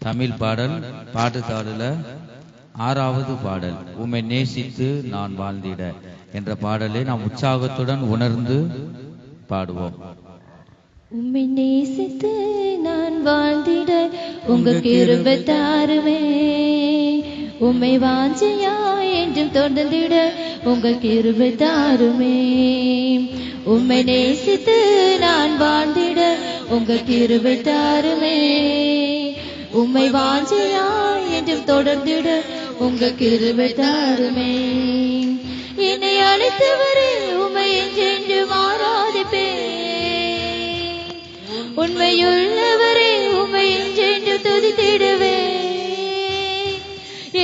தமிழ் பாடல் பாட்டுத்தாடுல 6வது பாடல் உம்மை நேசித்து நான் வாழ்ந்திட என்ற பாடலை நாம் உற்சாகத்துடன் உணர்ந்து பாடுவோம். உம்மை நேசித்து நான் வாழ்ந்திட உங்க கிருபை தாருமே, உம்மை வாஞ்சையாய் என்றும் தொடர்ந்திட உங்க கிருபை தாருமே. உம்மை நேசித்து நான் வாழ்ந்திட உங்க கிருபை தாருமே, உம்மை வாஞ்சையாய் என்றும் தொடர்ந்திட உங்க கிருபை தாருமே. என்னை அழைத்தவரே உம்மை என்றென்று ஆராதிப்பேன், உண்மையுள்ளவரே உம்மை என்றென்று துதித்திடுவே.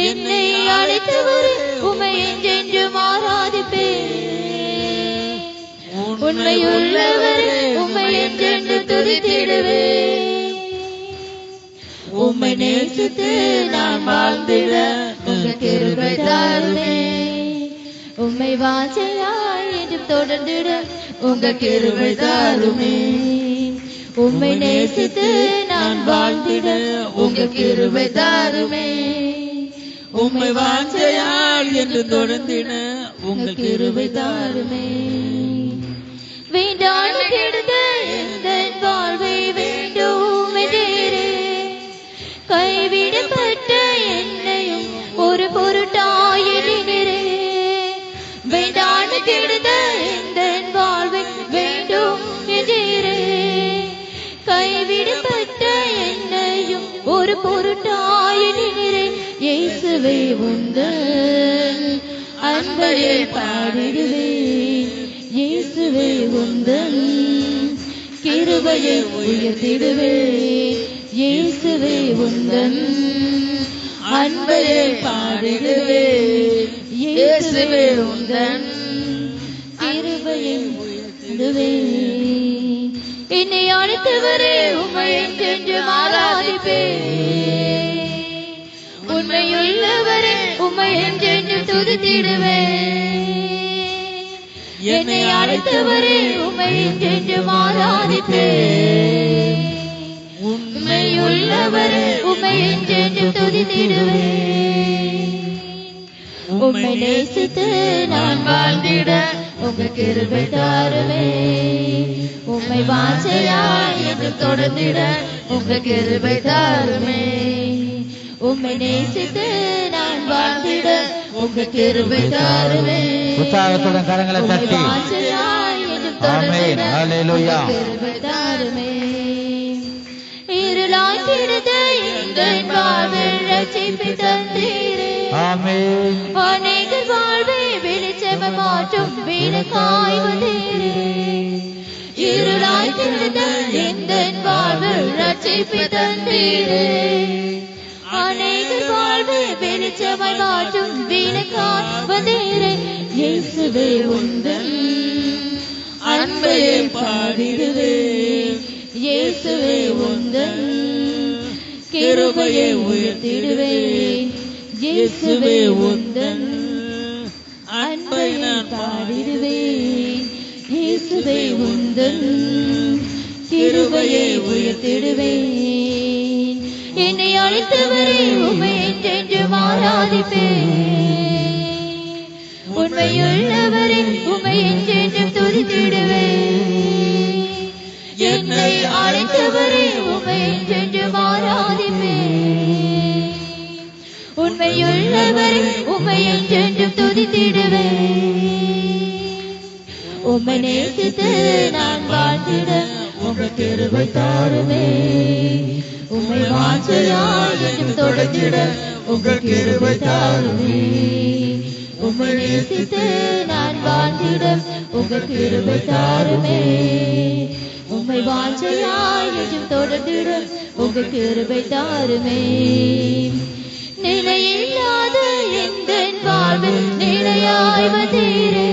என்னை அழைத்தவரே உம்மை என்றென்று ஆராதிப்பேன், உண்மையுள்ளவரே உம்மை என்றென்று துதித்திடுவே. உம்மை நேசித்து நான் வாழ்ந்திட உங்க கிருபை தாருமே, உம்மை வாஞ்சையாய் என்றும் தொடர்ந்திட உங்க கிருபை தாருமே. உம்மை நேசித்து நான் வாழ்ந்திட உங்க கிருபை தாருமே, உம்மை வாஞ்சையாய் என்று தொடர்ந்திட உங்க கிருபை தாருமே. வேண்டாம் கெடுத எந்த வாழ்வை வேண்டும் என்றே, கைவிடப்பட்ட என்னையும் ஒரு பொருட்டாயினரே. வேண்டாம் கெடுத எந்த வாழ்வை வேண்டும் என்றே, கைவிடப்பட்ட என்னையும் ஒரு பொருட்டாயினரே. இயேசுவே உந்தன் அன்பையே பாடிடுவேன், இயேசுவே உந்தன் கிருபையை உயர்த்திடுவேன், இயேசுவே உந்தன் அன்பையே பாடிடுவேன், இயேசுவே உந்தன் கிருபையை உயர்த்திடுவேன். என்னை அழைத்தவரே உம்மை என்றென்று ஆராதிப்பேன், உண்மையுள்ளவரே உம்மை என்றென்று துதித்திடுவேன். என்னை அழைத்தவரே உம்மை என்றென்று ஆராதிப்பேன், உண்மையுள்ளவரே உம்மை என்றென்று துதித்திடுவேன். உம்மை நேசித்து நான் வாழ்ந்திட உங்க கிருபை தாருமே, உம்மை வாஞ்சையாய் என்று தொடர்ந்திட உங்க கிருபை தாருமே. உம்மை நேசித்து நான் வாழ்ந்திட உங்க கிருபை தாருமே, உற்சாகத்துடன் கரங்களை தட்டி வாஞ்சையாய் என்று தொடர்ந்திட ஹல்லேலூயா கிருபை தாருமே. இருளாய் கிடந்த எங்கள் வாழ்வில் ரட்சிப்பு தந்தீரே, ஆமென். அநேகர் வாழ்வை வெளிச்சமாய் மாற்றும் விளக்காய் வந்தீரே. இருளாய் கிடந்த எங்கள் வாழ்வில் ரட்சிப்பு தந்தீரே, அநேகர் வாழ்வை வெளிச்சமாய் மாற்றும் விளக்காய் வந்தீரே. இயேசுவே உந்தன் அன்பையே பாடிடுவேன், இயேசுவே உந்தன் கிருபையை உயர்த்திடுவேன், இயேசுவே உந்தன் அன்பை நான் பாடிடுவேன், இயேசுவே உந்தன் கிருபையை உயர்த்திடுவேன். என்னை அழைத்தவரே உம்மை என்றென்று ஆராதிப்பேன், உண்மையுள்ளவரே உம்மை என்றென்று துதித்திடுவேன். என்னை அழைத்தவரே உம்மை என்றென்று ஆராதிப்பேன், உண்மையுள்ளவரே உம்மை என்றென்று துதித்திடுவேன். உம்மை நேசித்து நான் வாழ்ந்திட உங்க கிருபை தாருமே, உம்மை வாஞ்சையாய் என்றும் தொடர்ந்திட உங்க கிருபை தாருமே. உம்மை நேசித்து நான் வாழ்ந்திட உங்க கிருபை தாருமே, உம்மை வாஞ்சையாய் என்றும் தொடர்ந்திட உங்க கிருபை தாருமே. நிலையில்லாத எந்த வாழ்வில் நிலையாய் வந்தீரே,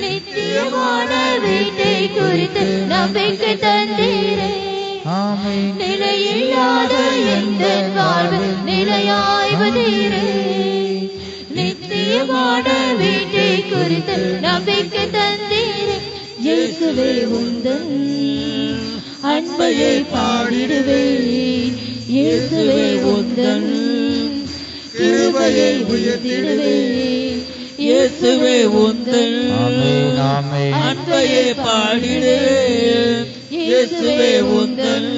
நித்தியமான வீட்டை குறித்து நம்பிக்கை தந்தீரே. நிலையில்லாத எந்த வாழ்வில் நிலையாய் வந்தீரே, நித்தியமான வீட்டை குறித்து நம்பிக்கை தந்தீரே. இயேசுவே உந்தன் அன்பையை பாடிடுவேன். இயேசுவே உந்தன் கிருபையை உயர்த்திடுவேன். இயேசுவே உந்தன் அன்பையை பாடிடுவேன். இயேசுவே உந்தன்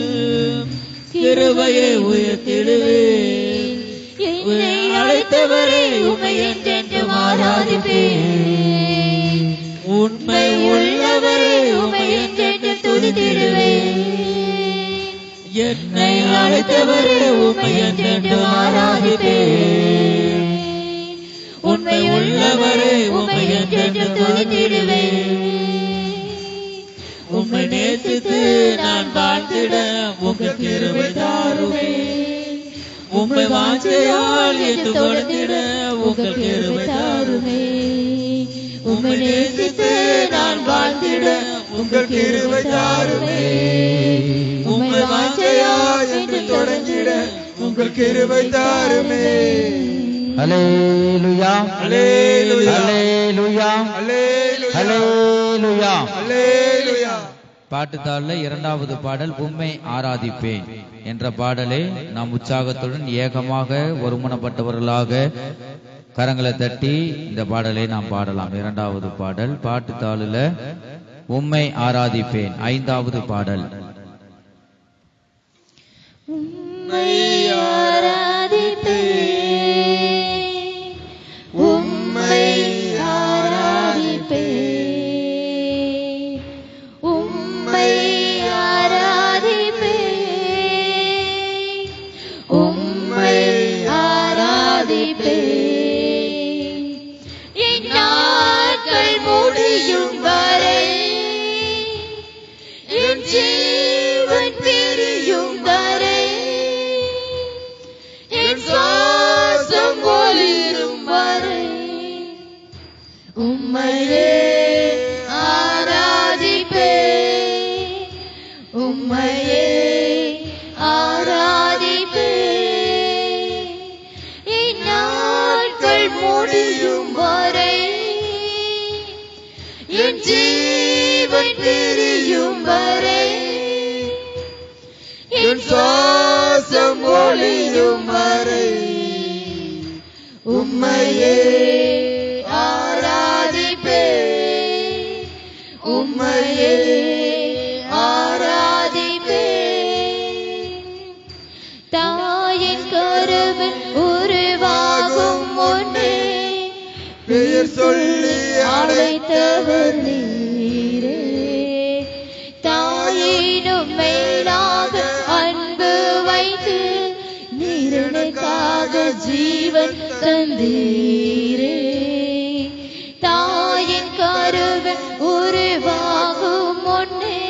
கிருபையை உயர்த்திடுவேன். என்னை அழைத்தவரே உம்மை என்றென்றும் ஆராதிப்பேன். உண்மை உள்ளவரே உம்மை என்றென்றும் துதித்திடுவேன். என்னை அழைத்தவரே உம்மை என்றென்றும் ஆராதிப்பேன். உண்மை உள்ளவரே உம்மை என்றென்றும் துதித்திடுவேன். உம்மை நேசித்து நான் வாழ்ந்திட உங்கள் கிருபை தாருமே. உம்மை வாஞ்சையால் என்று தொடர்ந்திட உங்கள் கிருபை தாருமே. உம்மை நேசித்து நான் வாழ்ந்திட உங்கள் கிருபை தாருமே. உம்மை வாஞ்சையால் என்று தொடர்ந்திட உங்கள் கிருபை தாருமே. ஹல்லேலூயா ஹல்லேலூயா ஹல்லேலூயா ஹல்லேலூயா ஹல்லேலூயா. ஹல்லேலூயா. பாட்டுத்தாளில் இரண்டாவது பாடல் உம்மை ஆராதிப்பேன் என்ற பாடலை நாம் உற்சாகத்துடன் ஏகமாக ஒருமனப்பட்டவர்களாக கரங்களை தட்டி இந்த பாடலை நாம் பாடலாம். இரண்டாவது பாடல் பாட்டுத்தாளில் உம்மை ஆராதிப்பேன். ஐந்தாவது பாடல் உம்மை ஆராதிப்பேன். உம்மை ஆராதிப்பேன். உம்மை ஆராதிப்பேன். உம்மை ஆராதிப்பேன். என் நாட்கள் முடியும் வரை என் ஜீவன் பிரியும் வரை என் சுவாசம் ஒளிரும் வரை உம்மையே ஆராதிப்பேன். உம்மையே ஆராதிப்பேன். என் நாட்கள் முடியும் வரை என் ஜீவன் பிரியும் வரை என் சுவாசம் ஒளியும் வரை உம்மையே ஆராதிப்பேன். உம்மையே ஆராதிப்பேன். தாயின் கருவில் உருவாகும் முன்னே பெயர் சொல்லி அழைத்தவர் நீரே. தாயினும் மேலாக அன்பு வைத்து நீரனுக்காக ஜீவன் தந்தீரே. தாயின் கருவில் உருவாகும் முன்னே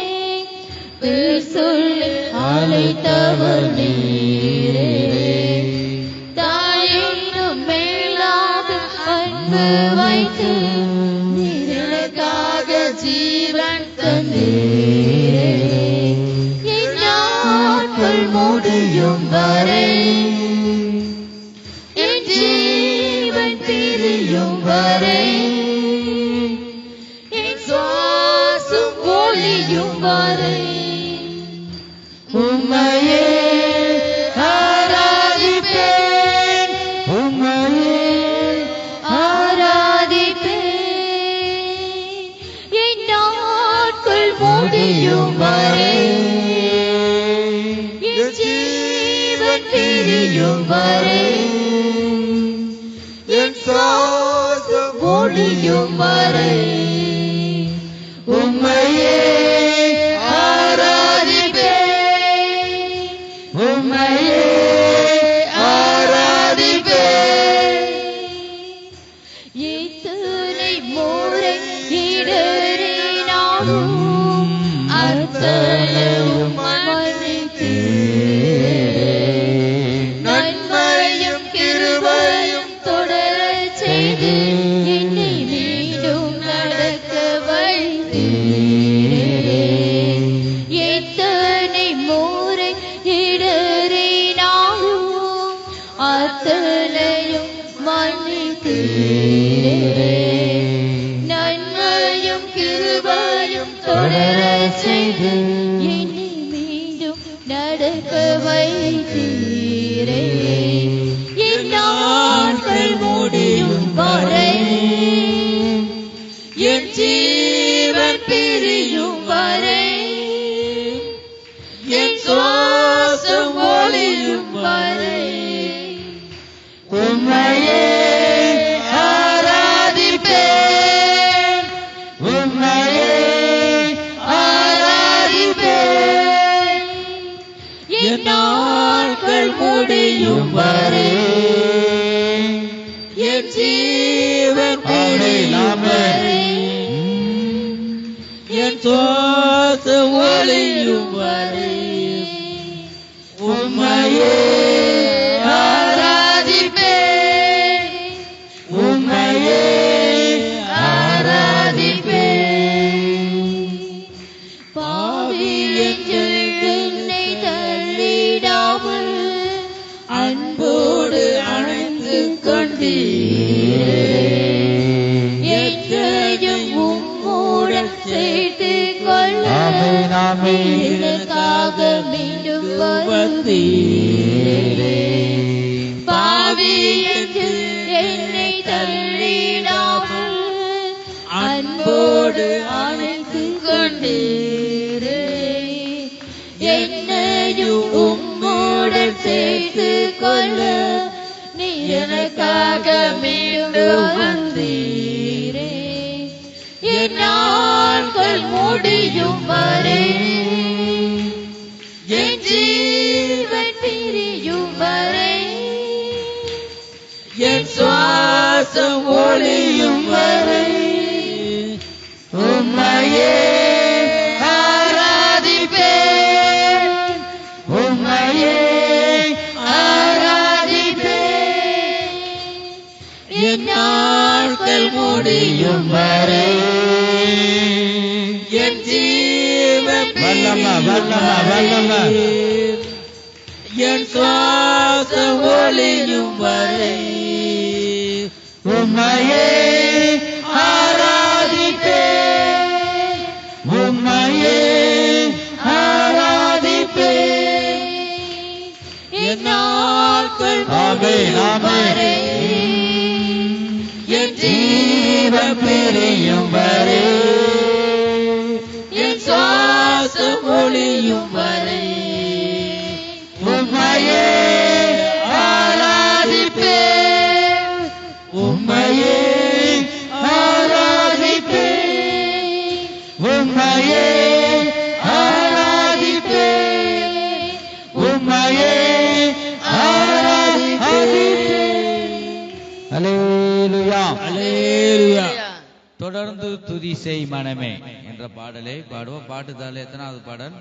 பெயர் சொல்லி அழைத்தவர் நீரே. தாயினும் மேலாக அன்பு வைத்து நீரனுக்காக ஜீவன் தந்தீரே. என் நாட்கள் முடியும் வரை என் ஜீவன் பிரியும் வரை என் சுவாசம் ஒளியும் வரை உம்மையே ஆராதிப்பேன். உம்மையே ஆராதிப்பேன். என் நாட்கள் முடியும் வரை என் ஜீவன் பிரியும் வரை என் சுவாசம் ஒளியும் வரை உம்மையே ஆராதிப்பேன். உம்மையே ஆராதிப்பேன். எத்தனை முறை இடறினாலும் அத்தனையும் மன்னித்தீரே. நன்மையும் கிருபையும் தொடரச் செய்து என்னை மீண்டும் நடக்க வைத்தீரே. எத்தனை முறை இடறினாலும் அத்தனையும் மன்னித்தீரே. நன்மையும் கிருபையும் தொடரச் செய்து என்னை நடக்க வைத்தீரே என் நாட்கள் முடியும் வரை என் ஜீவன் பிரியும் வரை என் சுவாசம் ஒளியும் வரை உம்மையே ஆராதிப்பேன் உம்மையே ஆராதிப்பேன் என் நாட்கள் முடியும் வரை என் ஜீவன் பிரியும் வரை என் சுவாசம் ஒளியும் வரை உம்மையே ஆராதிப்பேன் உம்மையே ஆராதிப்பேன் பாவி என்னை தள்ளிடாமல் அன்போடு அணைத்து கொண்டீரே எங்களையும் உம்மோடு சேர்த்து கொள்ள எனக்காக மீண்டும் வந்தீரே பாவி என்னை தள்ளிடாமல் அன்போடு அணைத்து கொண்டீரே என்னையும் உம்மோடு சேர்த்து கொள்ள நீ எனக்காக மீண்டும் வந்தீரே என் நாட்கள் முடியும் வரை என் ஜீவன் பிரியும் வரை என் சுவாசம் ஒளியும் வரை உம்மையே ஆராதிப்பேன் உம்மையே ஆராதிப்பேன் என் நாட்கள் முடியும் வரை என் ஜீவன் வல்லம என் சுவாசம் ஒளியும் வரை உம்மையே ஆராதிப்பேன் உம்மையே ஆராதிப்பேன் என் நாட்கள் ஆமென், முடியும் ஆமென். வரை என் ஜீவன் பிரியும் வரை என் சுவாசம் ஒளியும் வரை உம்மையே ஆராதிப்பேன் உம்மையே ஆராதிப்பேன் உம்மையே ஆராதிப்பேன் உம்மையே ஆராதிப்பேன் அல்லேலூயா அல்லேலூயா. தொடர்ந்து துதி செய் மனமே என்ற பாடலை பாடுவோம். பாட்டுதாள் எத்தனாவது பாடல்?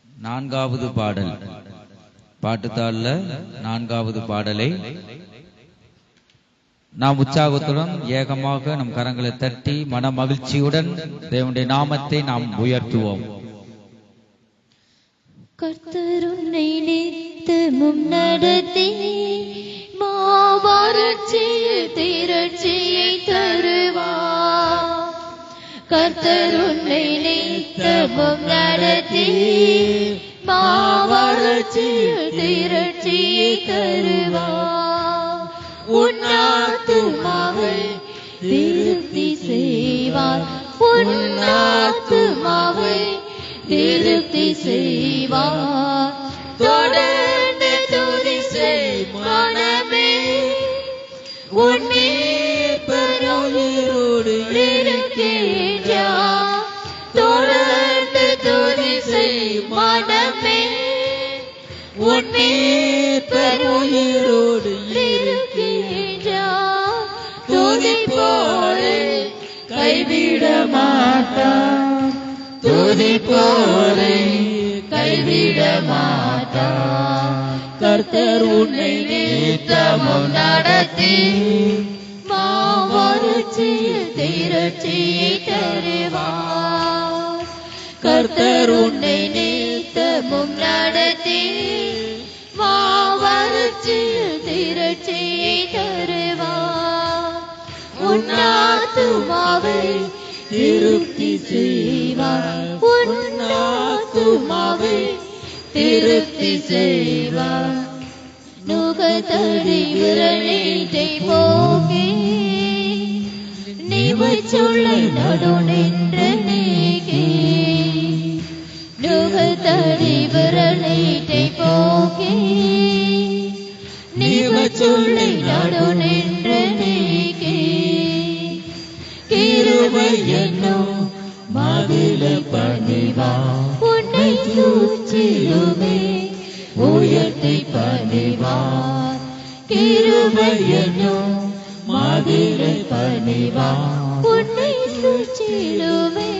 நான்காவது பாடல். பாட்டுத்தாள்ல நான்காவது பாடலை நாம் உற்சாகத்துடன் ஏகமாக நம் கரங்களை தட்டி மன மகிழ்ச்சியுடன் தேவனுடைய நாமத்தை நாம் உயர்த்துவோம். கர்த்தர் உன்னை நித்தமும் நடத்தி மாவறட்சியில் திரட்சியை தருவார். கர்த்தர் உன்னை நித்தமும் நடத்தி மாவறட்சியில் திரட்சியை தருவார். உன் ஆத்துமாவை திருப்தி செய்வார். உன் ஆத்துமாவை திருப்தி செய்வார். தொடர்ந்து துதி செய் மனமே, உன் மீட்பர் உயிரோடு இருக்கின்றார். தொடர்ந்து துதி செய் மனமே, உன் மீட்பர் உயிரோடு இருக்கின்றார். துதிப்போரை கைவிட மாட்டார். துதிப்போரை கைவிட மாட்டார். கர்த்தர் உன்னை நித்தமும் நடத்தி மாவறட்சியில் திரட்சியை தருவார். கர்த்தர் உன்னை நித்தமும் நடத்தி மாவறட்சியில் திரட்சியை தருவார். உன் ஆத்துமாவை திருப்தி செய்வார். உன் ஆத்துமாவை திருப்தி செய்வார். நுகத்தடி விரலீட்டை போக்கி நிவச்சுள்ள நடு நின்ற நீக்கி நுகத்தடி விரலீட்டை போக்கி நிவச்சுள்ள நடு நின்ற நீக்கி கிருபை என்னும் மதில பணிவா உன்னை சூழ்ச்சிலுமே உயர்த்தி பணிவார். கிருபை என்னும் மதிலை பணிவார் உன்னை சூழ்ச்சிலுமே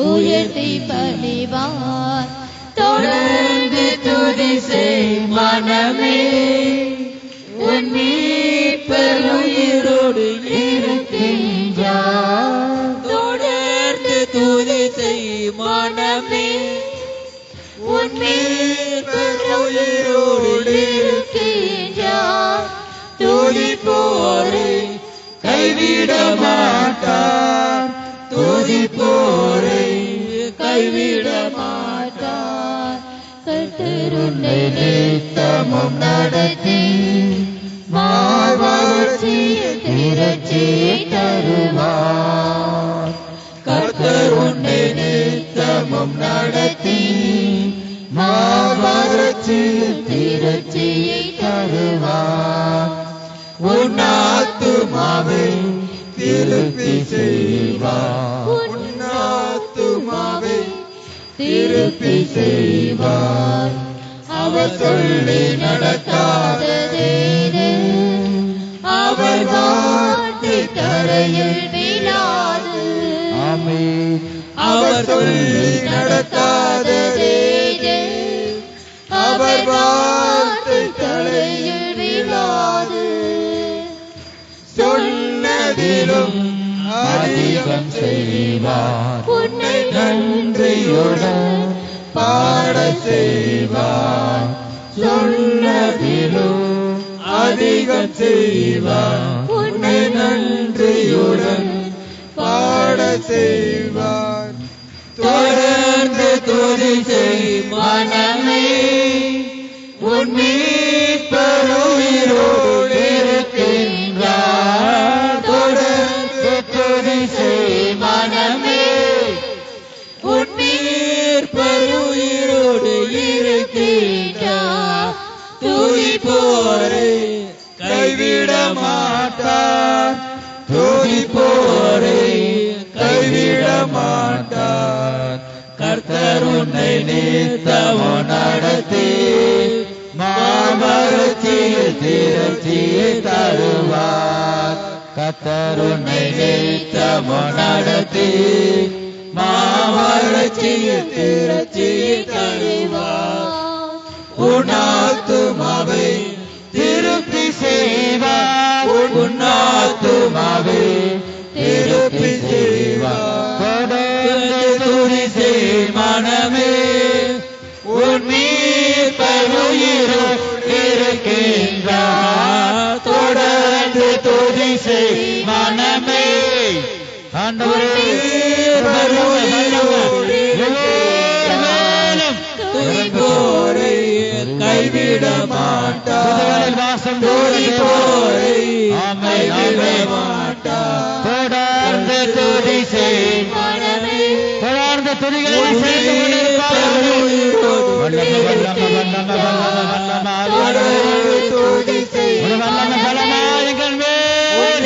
உயர்த்தி பணிவார். தொடர்ந்து துதி செய் மனமே உன் மீட்பர் உயிரோடு இருக்கின்றார். தொடர்ந்து துதி செய் மனமே உன் மீட்பர் உயிரோடு இருக்கின்றார். துதிப்போரை கைவிட மாட்டார். துதிப்போரை கைவிட மாட்டார். கர்த்தர் உன்னை நித்தமும் நடத்தி வாழ்வளர்ச்சியில் திரட்சியை தருவார். கர்த்தர் உன்னை நித்தமும் நடத்தி வாழ்வளர்ச்சியில் திரட்சியை தருவார். உன் ஆத்துமாவை திருப்தி செய்வார். உன் ஆத்துமாவை திருப்தி செய்வார். அவர் சொல்லி நடக்காததேது அவர் வார்த்தை தரையில் விழாது. ஆமென். அவர் சொல்லி நடக்காததேது அவர் வார்த்தை தரையில் விழாது. சொன்னதிலும் அதிகம் செய்வார். உன்னை நன்றியுடன் பாட செய்வார். சொன்னதிலும் அதிகம் செய்வார். உன்னை நன்றியுடன் பாட செய்வார். தொடர்ந்து துதி செய் மனமே உன் மீட்பர் உயிரோடு இருக்கின்றார். தொடர்ந்து துதி செய் மனமே உன் மீட்பர் உயிரோடு இருக்கின்றார். துதிப்போரை கைவிட மாட்டார். துதிப்போரை கைவிட மாட்டார். கர்த்தர் உன்னை நித்தமும் நடத்தி மாமரட்சியில் திரட்சியை தருவார். கர்த்தர் உன்னை நித்தமும் நடத்தி மாமரட்சியில் திரட்சியை தருவார். உன் ஆத்துமாவை திருப்தி செய்வார். உன் ஆத்துமாவை திருப்தி செய்வார். துதி செய் மனமே உன் மீட்பர் உயிரோடு இருக்கின்றார். தொடர்ந்து துதி செய் மனமே ஆண்டவரே துதிப்போரை கைவிட மாட்டார். துதிப்போரை கைவிட மாட்டார். தொடர்ந்து துதி செய் மனமே தொடர்ந்து துதிகளை சேர்த்து கொண்டிருப்பார். வல்லமை வல்லமை வல்லமை வல்லமை வல்லமை துதி செய் வல்லமை வல்லமை எங்கள் மேல்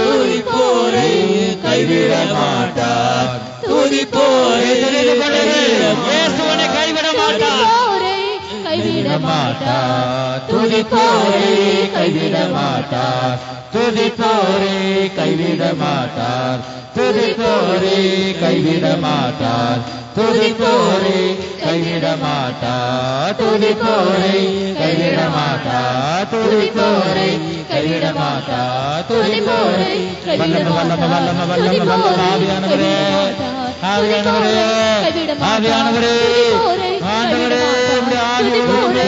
துதிப்போரை கைவிட மாட்டார். துதிப்போரை இயேசுவை கைவிட மாட்டார். கைவிட மாட்டார். துதிப்போரை கைவிட மாட்டார். துதிப்போரை கைவிட மாட்டார். துதிப்போரை கைவிட மாட்டார். துதிப்போரை கைவிட மாட்டார். துதிப்போரை கைவிட மாட்டார். துதிப்போரை கைவிட மாட்டார். துதிப்போரை வல்லமை வல்லமை வல்லமை வல்லமை வல்லமை ஆவியானவரே ஆவியானவரே ஆவியானவரே ஆண்டவரே உம்முடைய ஆவியானவரே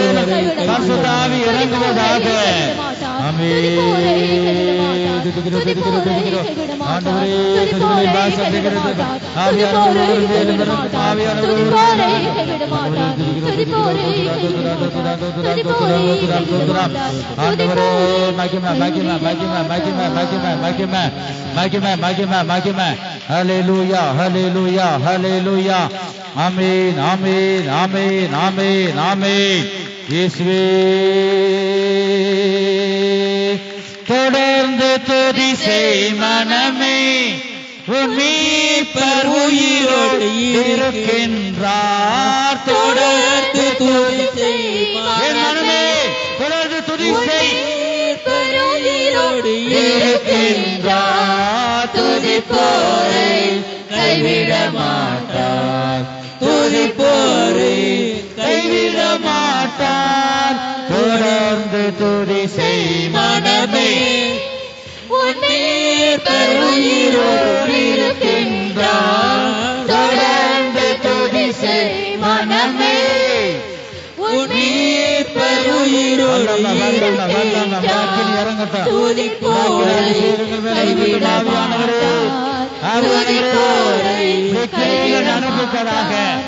பரிசுத்த ஆவி இறங்குவதாக. ஆமென். Hallelujah, hallelujah, hallelujah. Amen, amen, amen, amen, amen. இயேசுவே தொடர்ந்து துதி செய் மனமே, உன் மீட்பர் உயிரோடு இருக்கின்றார். தொடர்ந்து துதி செய் மனமே, தொடர்ந்து துதி செய், இருக்கின்றார். துதிப்போரை கைவிட மாட்டார், துதிப்போரை கைவிட மாட்டார். தொடர்ந்து துதி செய் மனமே, உன் மீட்பர் உயிரோடு இருக்கின்றார். தொடர்ந்து துதி செய் மனமே, உன் மீட்பர் உயிரோடு இருக்கின்றார். துதிப்போரை கைவிட மாட்டார், துதிப்போரை கைவிட மாட்டார்.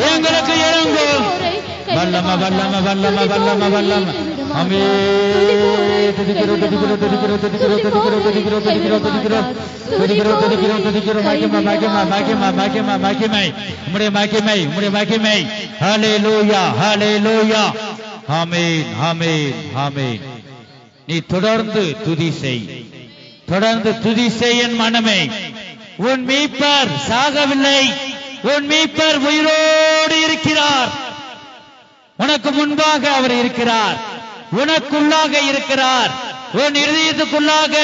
எங்களுக்கு இறங்கும் வல்லம வல்லம வல்லம வல்லம வல்லம. ஆமே துதிக்கிறோம் துதிக்கிறோம் துதிக்கிறோம் துதிக்கிறோம் துதிக்கிறோம் துதிக்கிறோம் துதிக்கிறோம் துதிக்கிறோம் துதிக்கிறோம் துதிக்கிறோம் துதிக்கிறோம். மகிமை மகிமை மகிமை மகிமை மகிமை, உம்முடைய மகிமை உம்முடைய மகிமை. ஹல்லேலூயா ஹல்லேலூயா. ஆமென் ஆமென் ஆமென். நீ தொடர்ந்து துதி செய், தொடர்ந்து துதி செய் என் மனமே. உன் மீட்பர் சாகவில்லை, உன் மீட்பர் உயிரோடு இருக்கிறார். உனக்கு முன்பாக அவர் இருக்கிறார், உனக்குள்ளாக இருக்கிறார். உன் இருதயத்துக்குள்ளாக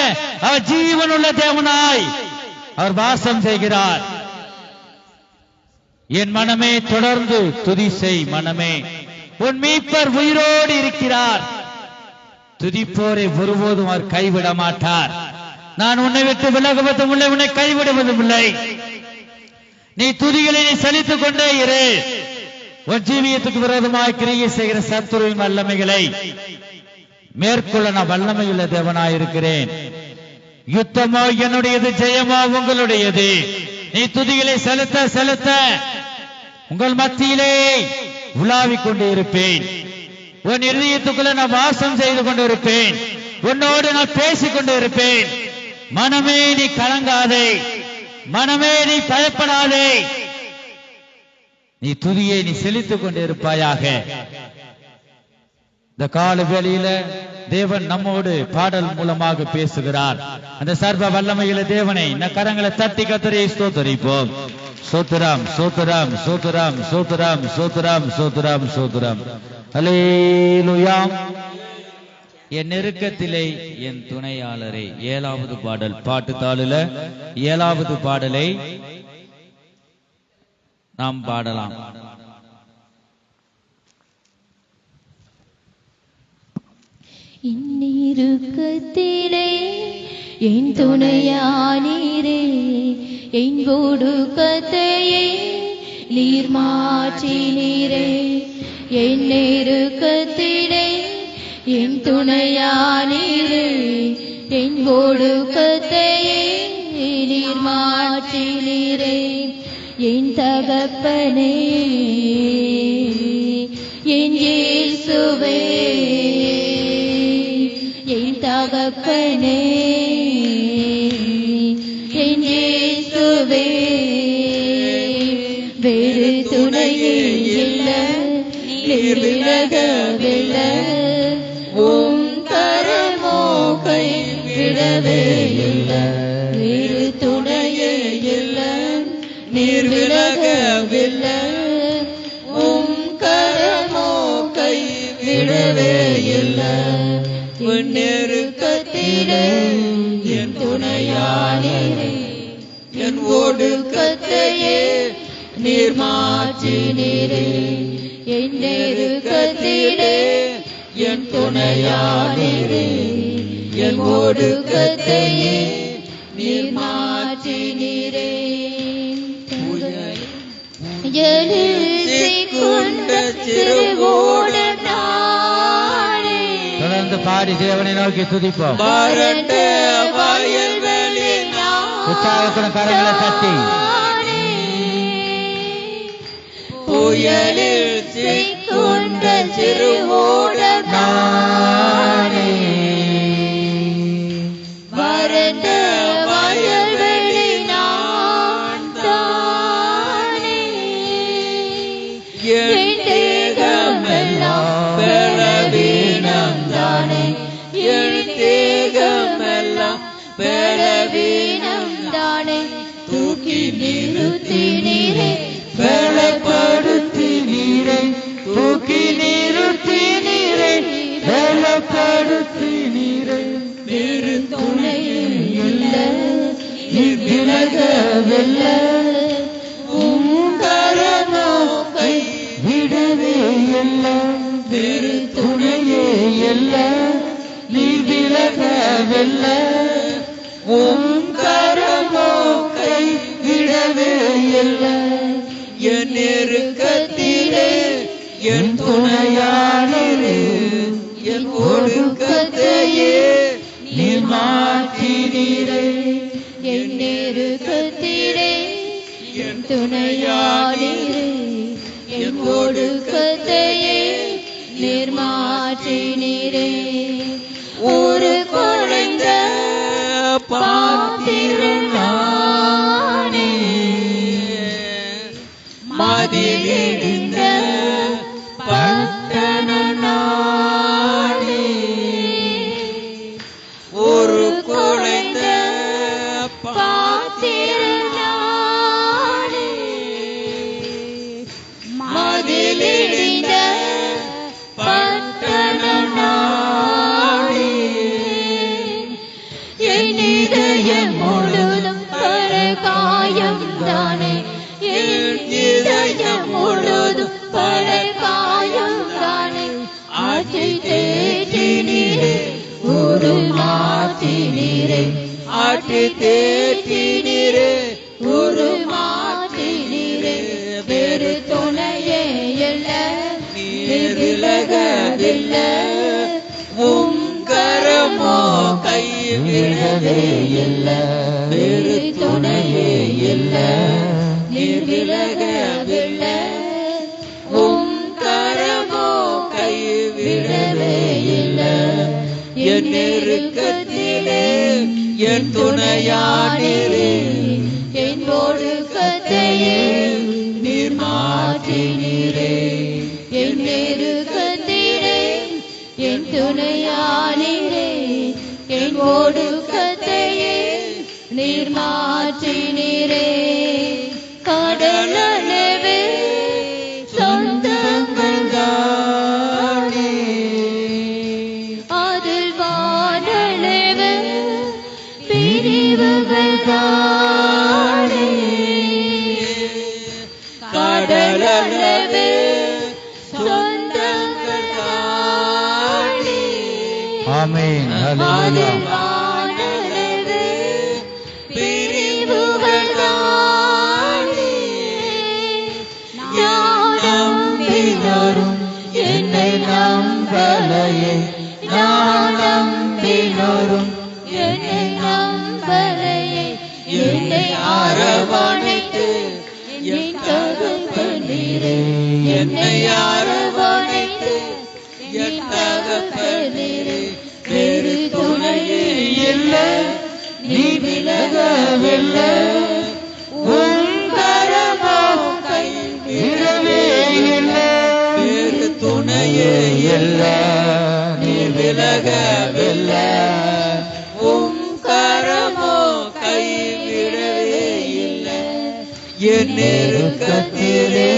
அவர் ஜீவனுள்ள தேவனாய் அவர் வாசம் செய்கிறார். என் மனமே தொடர்ந்து துதி செய் மனமே, உன் மீட்பர் உயிரோடு இருக்கிறார். துதிப்போரை ஒருபோதும் அவர் கைவிட மாட்டார். நான் உன்னை விட்டு விலகுவதும் இல்லை, உன்னை கைவிடுவதும் இல்லை. நீ துதிகளை செலுத்திக் கொண்டே இரு. உன் ஜீவியத்துக்கு விரோதமாய் கிரியை செய்கிற சத்துருவின் வல்லமைகளை மேற்கொள்ள நான் வல்லமையுள்ள தேவனாய் இருக்கிறேன். யுத்தமோ என்னுடையது, ஜெயமோ உங்களுடையது. நீ துதிகளை செலுத்த செலுத்த உங்கள் மத்தியிலே உலாவிக் கொண்டு இருப்பேன். உன் இருதயத்துக்குள்ள நான் வாசம் செய்து கொண்டு இருப்பேன். உன்னோடு நான் பேசிக் கொண்டு இருப்பேன். மனமே நீ கலங்காதே, மனமே நீ பயப்படாதே. நீ துதியை நீ செலுத்திக் கொண்டு இருப்பாயாக. இந்த கால வேளையில தேவன் நம்மோடு பாடல் மூலமாக பேசுகிறார். அந்த சர்வ வல்லமையில தேவனை கரங்களை தட்டி கர்த்தரை ஸ்தோத்திரிப்போம். சோத்திரம் சோத்திரம் சோத்திரம் சோத்திரம் சோத்திரம் சோத்திரம் சோத்திரம். அல்லேலூயா. என் நெருக்கத்திலே என் துணையாளரே. 7வது பாடல், பாட்டு தாளுல 7வது பாடலை நாம் பாடலாம். இந்நெருக்கத்திலே என் துணையானீரே, என் ஒடுக்கத்தையே நீர் மாற்றினீரே. என் நெருக்கத்திலே என் துணையானீரே, என் ஒடுக்கத்தையே நீர் மாற்றினீரே. என் தகப்பனே, என் இயேசுவே, என் தகப்பனே, என் இயேசுவே. வேறு துணையே இல்லை, நீர் விலகவில்லை. உம் கரமோ கைவிடவே இல்லை. வேறு துணையே இல்லை, நீர் விலகவில்லை. உம் கரமோ கைவிடவே இல்லை உன் நெருக்கத்திலே என் துணையானீரே என் ஒடுக்கத்தையே நீர் மாற்றினீரே என் நெருக்கத்திலே என் துணையானீரே என் ஒடுக்கத்தையே நீர் மாற்றினீரே கொண்ட சிறுவோட நானே தொடர்ந்து பாடி தேவனை நோக்கி துதிப்போம். வறண்ட வயல்வெளி உற்சாகத்துடன் கரங்களை தட்டி புயலில் சிக்கொண்ட சிறுவோட நானே வறண்ட வயல்வெளி நான் தானே என் தேகமெல்லாம் பலவீனம் தானே என் தேகமெல்லாம் பலவீனம் தானே தூக்கி நிறுத்தினீரே பலப்படுத்தினீரை தூக்கி நிறுத்தினீரை பலப்படுத்தினீரை வேறு துணையே இல்லை நீர் விலகவில்லை உங்கரமோ கை விடவே இல்லை வேறு துணையே இல்லை நீர் விலகவில்லை உங்கரமோ கை விடவே இல்லை என் நெருக்கத்திலே என் துணையானீரே என் ஒடுக்கத்தையே நீர் மாற்றினீரே என் நெருக்கத்திலே என் துணையானீரே என் ஒடுக்கத்தையே நீர் மாற்றினீரே ஒரு குறைந்த பாத்திரம் நானே மதிலிடிந்த பட்டணம் நானே ஒரு குறைந்த பாத்திரம் நானே மதிலிடிந்த பட்டணம் நானே என் இதயம் முழுதும் பரகாயம் தானே என் இதயம் முழுதும் பரகாயம் தானே ஆற்றி தேற்றினீரே ஒரு மாற்றினீரே ஆற்றி தேற்றினீரே ஒரு மாற்றினீரே வேறு துணையே இல்லை நீர் விலகவில்லை உங்கரமோ கைவிடவே இல்லை வேறு துணையே இல்லை நீர் விலகவில்லை உங்கரமோ கைவிடவே இல்லை என் நெருக்கத்திலே என் துணையானீரே என் ஒடுக்கத்தையே நீர் மாற்றினீரே என் நெருக்கத்திலே என் துணையானீரே என் ஒடுக்கத்தையே நீர் மாற்றினீரே கடலளவே சொந்தங்கள் தானே அதில் வானளவு பிரிவுகள் தானே கடலளவு சொந்தங்கள் தானே ஆமென் ஹல்லேலூயா வானளவு பிரிவுகள் தானே ஞானம் பிறரும் என்னை நம்பலையே ஞானம் பிறரும் என்னை நம்பலையே என்னை அரவணைத்து என் தகப்பனீரே என்னை அரவணைத்து என் தகப்பனீரே வேறு துணையே இல்லை நீ விலகவில்லை உங்கரமோ கை விடவே இல்லை வேறு துணையே இல்லை நீ விலகவில்லை உங்கரமோ கை விடவே இல்லை என் நெருக்கத்திலே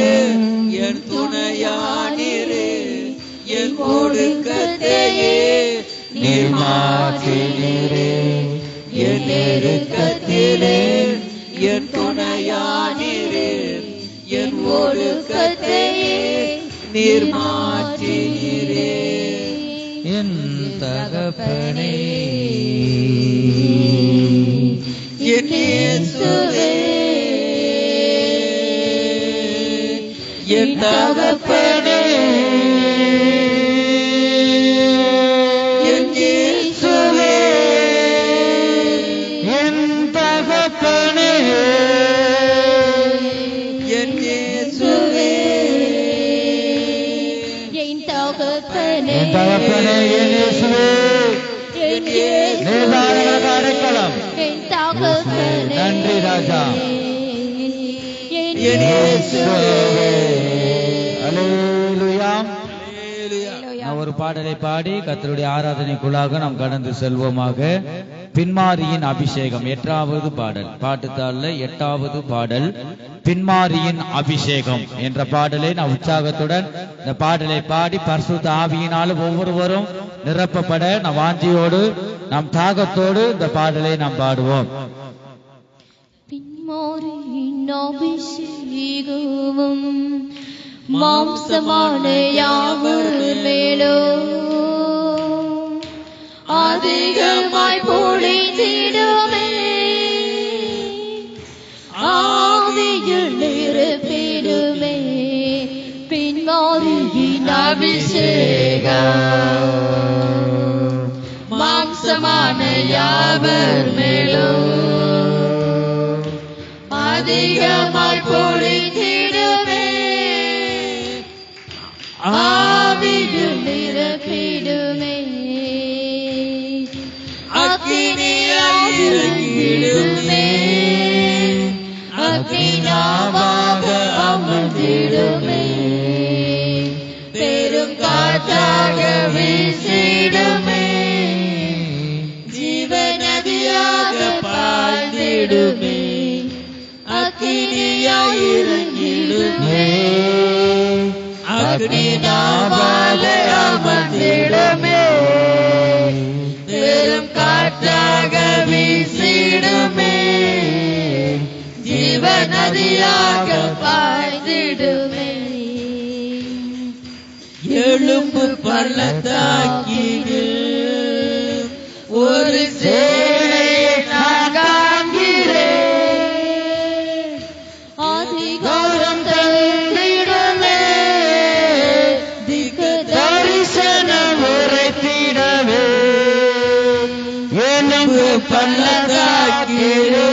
என் துணையானீரே என் ஒடுக்கத்தையே நீர் மாற்றினீரே. என் நெருக்கத்திலே என் துணையானீரே. என் ஒடுக்கத்தையே நீர் மாற்றினீரே. என் தகப்பனே என் இயேசுவே, என் தகப்பனே, என் இயேசுவே, என் தகப்பனே என் இயேசுவே, என் தகப்பனே, என் தகப்பனே என் இயேசுவே, என் இயேசுவே, நீதான அடைக்கலம். என் தகப்பனே, நன்றி ராஜா. என் என் இயேசுவே. அல்லேலூயா. அல்லேலூயா. நான் ஒரு பாடலை பாடி கர்த்தருடைய ஆராதனைக்குள்ளாக நாம் கடந்து செல்வோமாக. பின்மாரியின் அபிஷேகம் 8வது பாடல், பாட்டுத்தாள்ல 8வது பாடல், பின்மாரியின் அபிஷேகம் என்ற பாடலை நான் உற்சாகத்துடன் இந்த பாடலை பாடி பரிசுத்த ஆவியினாலும் ஒவ்வொருவரும் நிரப்பப்பட நாம் வாஞ்சியோடு நாம் தாகத்தோடு இந்த பாடலை நாம் பாடுவோம். பின்மாரியின் அபிஷேகமும் மாம்சமான யாவர் மேலும் அதிகமாய் பொழிந்திடுமே. ஆவியில் நிரப்பிடுமே. பின்மாரியின் அபிஷேகம் மாம்சமான யாவர் மேலும் அதிகமாய் பொழிந்திடுமே. ஆவியில் நிரப்பிடுமே. அக்கினியாய் இறங்கிடுமே. அக்கினியாக அமர்ந்திடுமே. பெரும் காற்றாக வீசிடுமே. ஜீவநதியாக பாய்ந்திடுமே. அக்கினியாய் இறங்கிடுமே. அக்கினியாக அமர்ந்திடுமே. பெரும் காற்றாக வீசிடுமே. ஜீவநதியாக பாய்ந்திடுமே. எழும்பு பள்ளத்தாக்கினில் ஒரு சேனையை நான் காண்கிறேன். அதிகாரம் தந்திடுமே. திக்கு தரிசனம் உரைத்திடவே எழும்பு பள்ளத்தாக்கிலே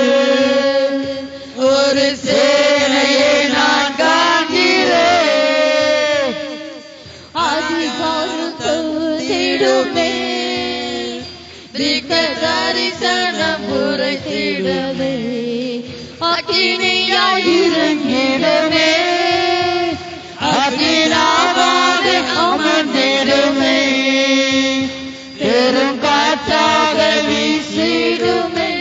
ஒரு சேனையை நான் காண்கிறேன். அதிகாரம் தந்திடுமே. திக்கு தரிசனம் உரைத்திடவே. அக்கினியாய் இறங்கிடுமே. அகிலாவாக அமர்ந்திடுமே. பெரும் காற்றாக வீசிடுமே.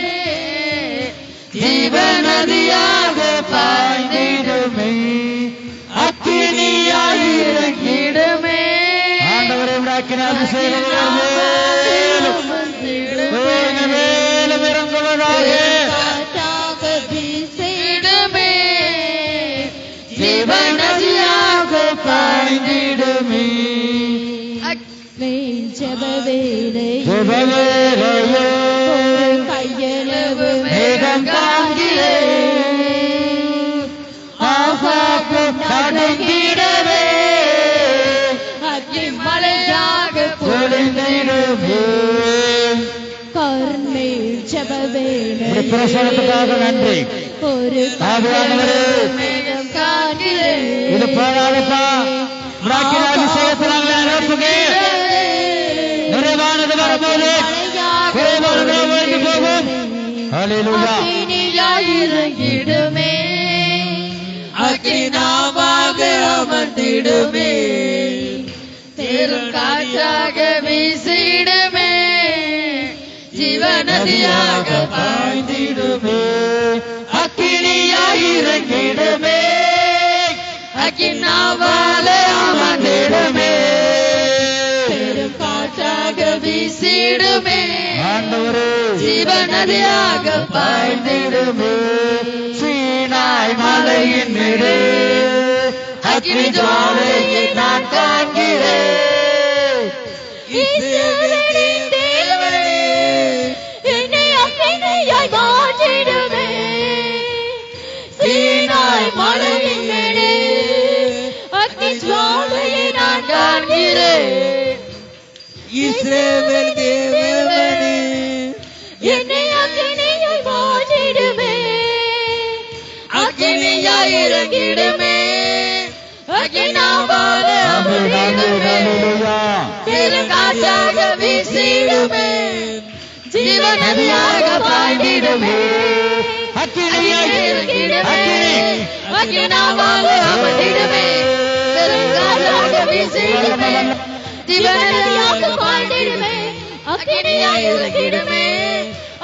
ஜீவநதியாக பாய்ந்திடுமே. அக்கினியாய் இறங்கிடுமே. ஆண்டவரே உம்முடைய அபிஷேகம் மேலும் இறங்குவதாக. காற்றாக வீசிடுமே. ஜீவநதியாக பாய்ந்திடுமே. ஜெப வேளையில் ஜெபவேளையே கையளவு மேகம் காண்கிறேன். ஆகாப்பு கடங்கிடவே அக்கிமலையாக பொழிந்திடுமே. கர்மேல் ஜெப உம்முடைய வேளையில் பிரசனத்துக்காக நன்றி. ஒரு ஆவியானவரே, மேகம் காண்கிறேன். இது போராடப்பா. உம்முடைய அபிஷேகத்தை நாங்கள் நிரப்புங்க. நிறைவானது வரும்போது குறைவானது ஓய்ந்து போகும். ஹல்லேலூயா. அக்கினியாய் இறங்கிடுமே. அக்கினாவாக அமர்ந்திடுமே. பெரும் காற்றாக வீசிடுமே. ஜீவநதியாக பாய்ந்திடுமே. அக்கினியாய் இறங்கிடுமே. அக்கினாவால அமர்ந்திடுமே. நதியாக வீசிடுமே ஆண்டவரே ஜீவ நதியாக பாய்ந்திடுமே சீனாய் மலையின் மீது அக்கினி ஜுவாலையை நான் காண்கிறேன் இஸ்ரவேலின் தேவனே என்னை அக்கினியாய் மாற்றிடுமே சீனாய் மலையின் மீது அக்கினி ஜுவாலையை நான் காண்கிறேன் இஸ்ரவேல் தேவனே என்னை அக்கினியாய் மாற்றிடுமே அக்கினியாய் இறங்கிடுமே அக்கினாவால அமிழ்ந்திடுமே பெருங்காற்றாக வீசிடுமே ஜீவ நதியாக பாய்ந்திடுமே அக்கினியாய் இறங்கிடுமே அக்கினாவால அமிழ்ந்திடுமே பெருங்காற்றாக வீசிடுமே ஜீவ நதியாக பாய்ந்திடுமே அக்கினியாய் இறங்கிடுமே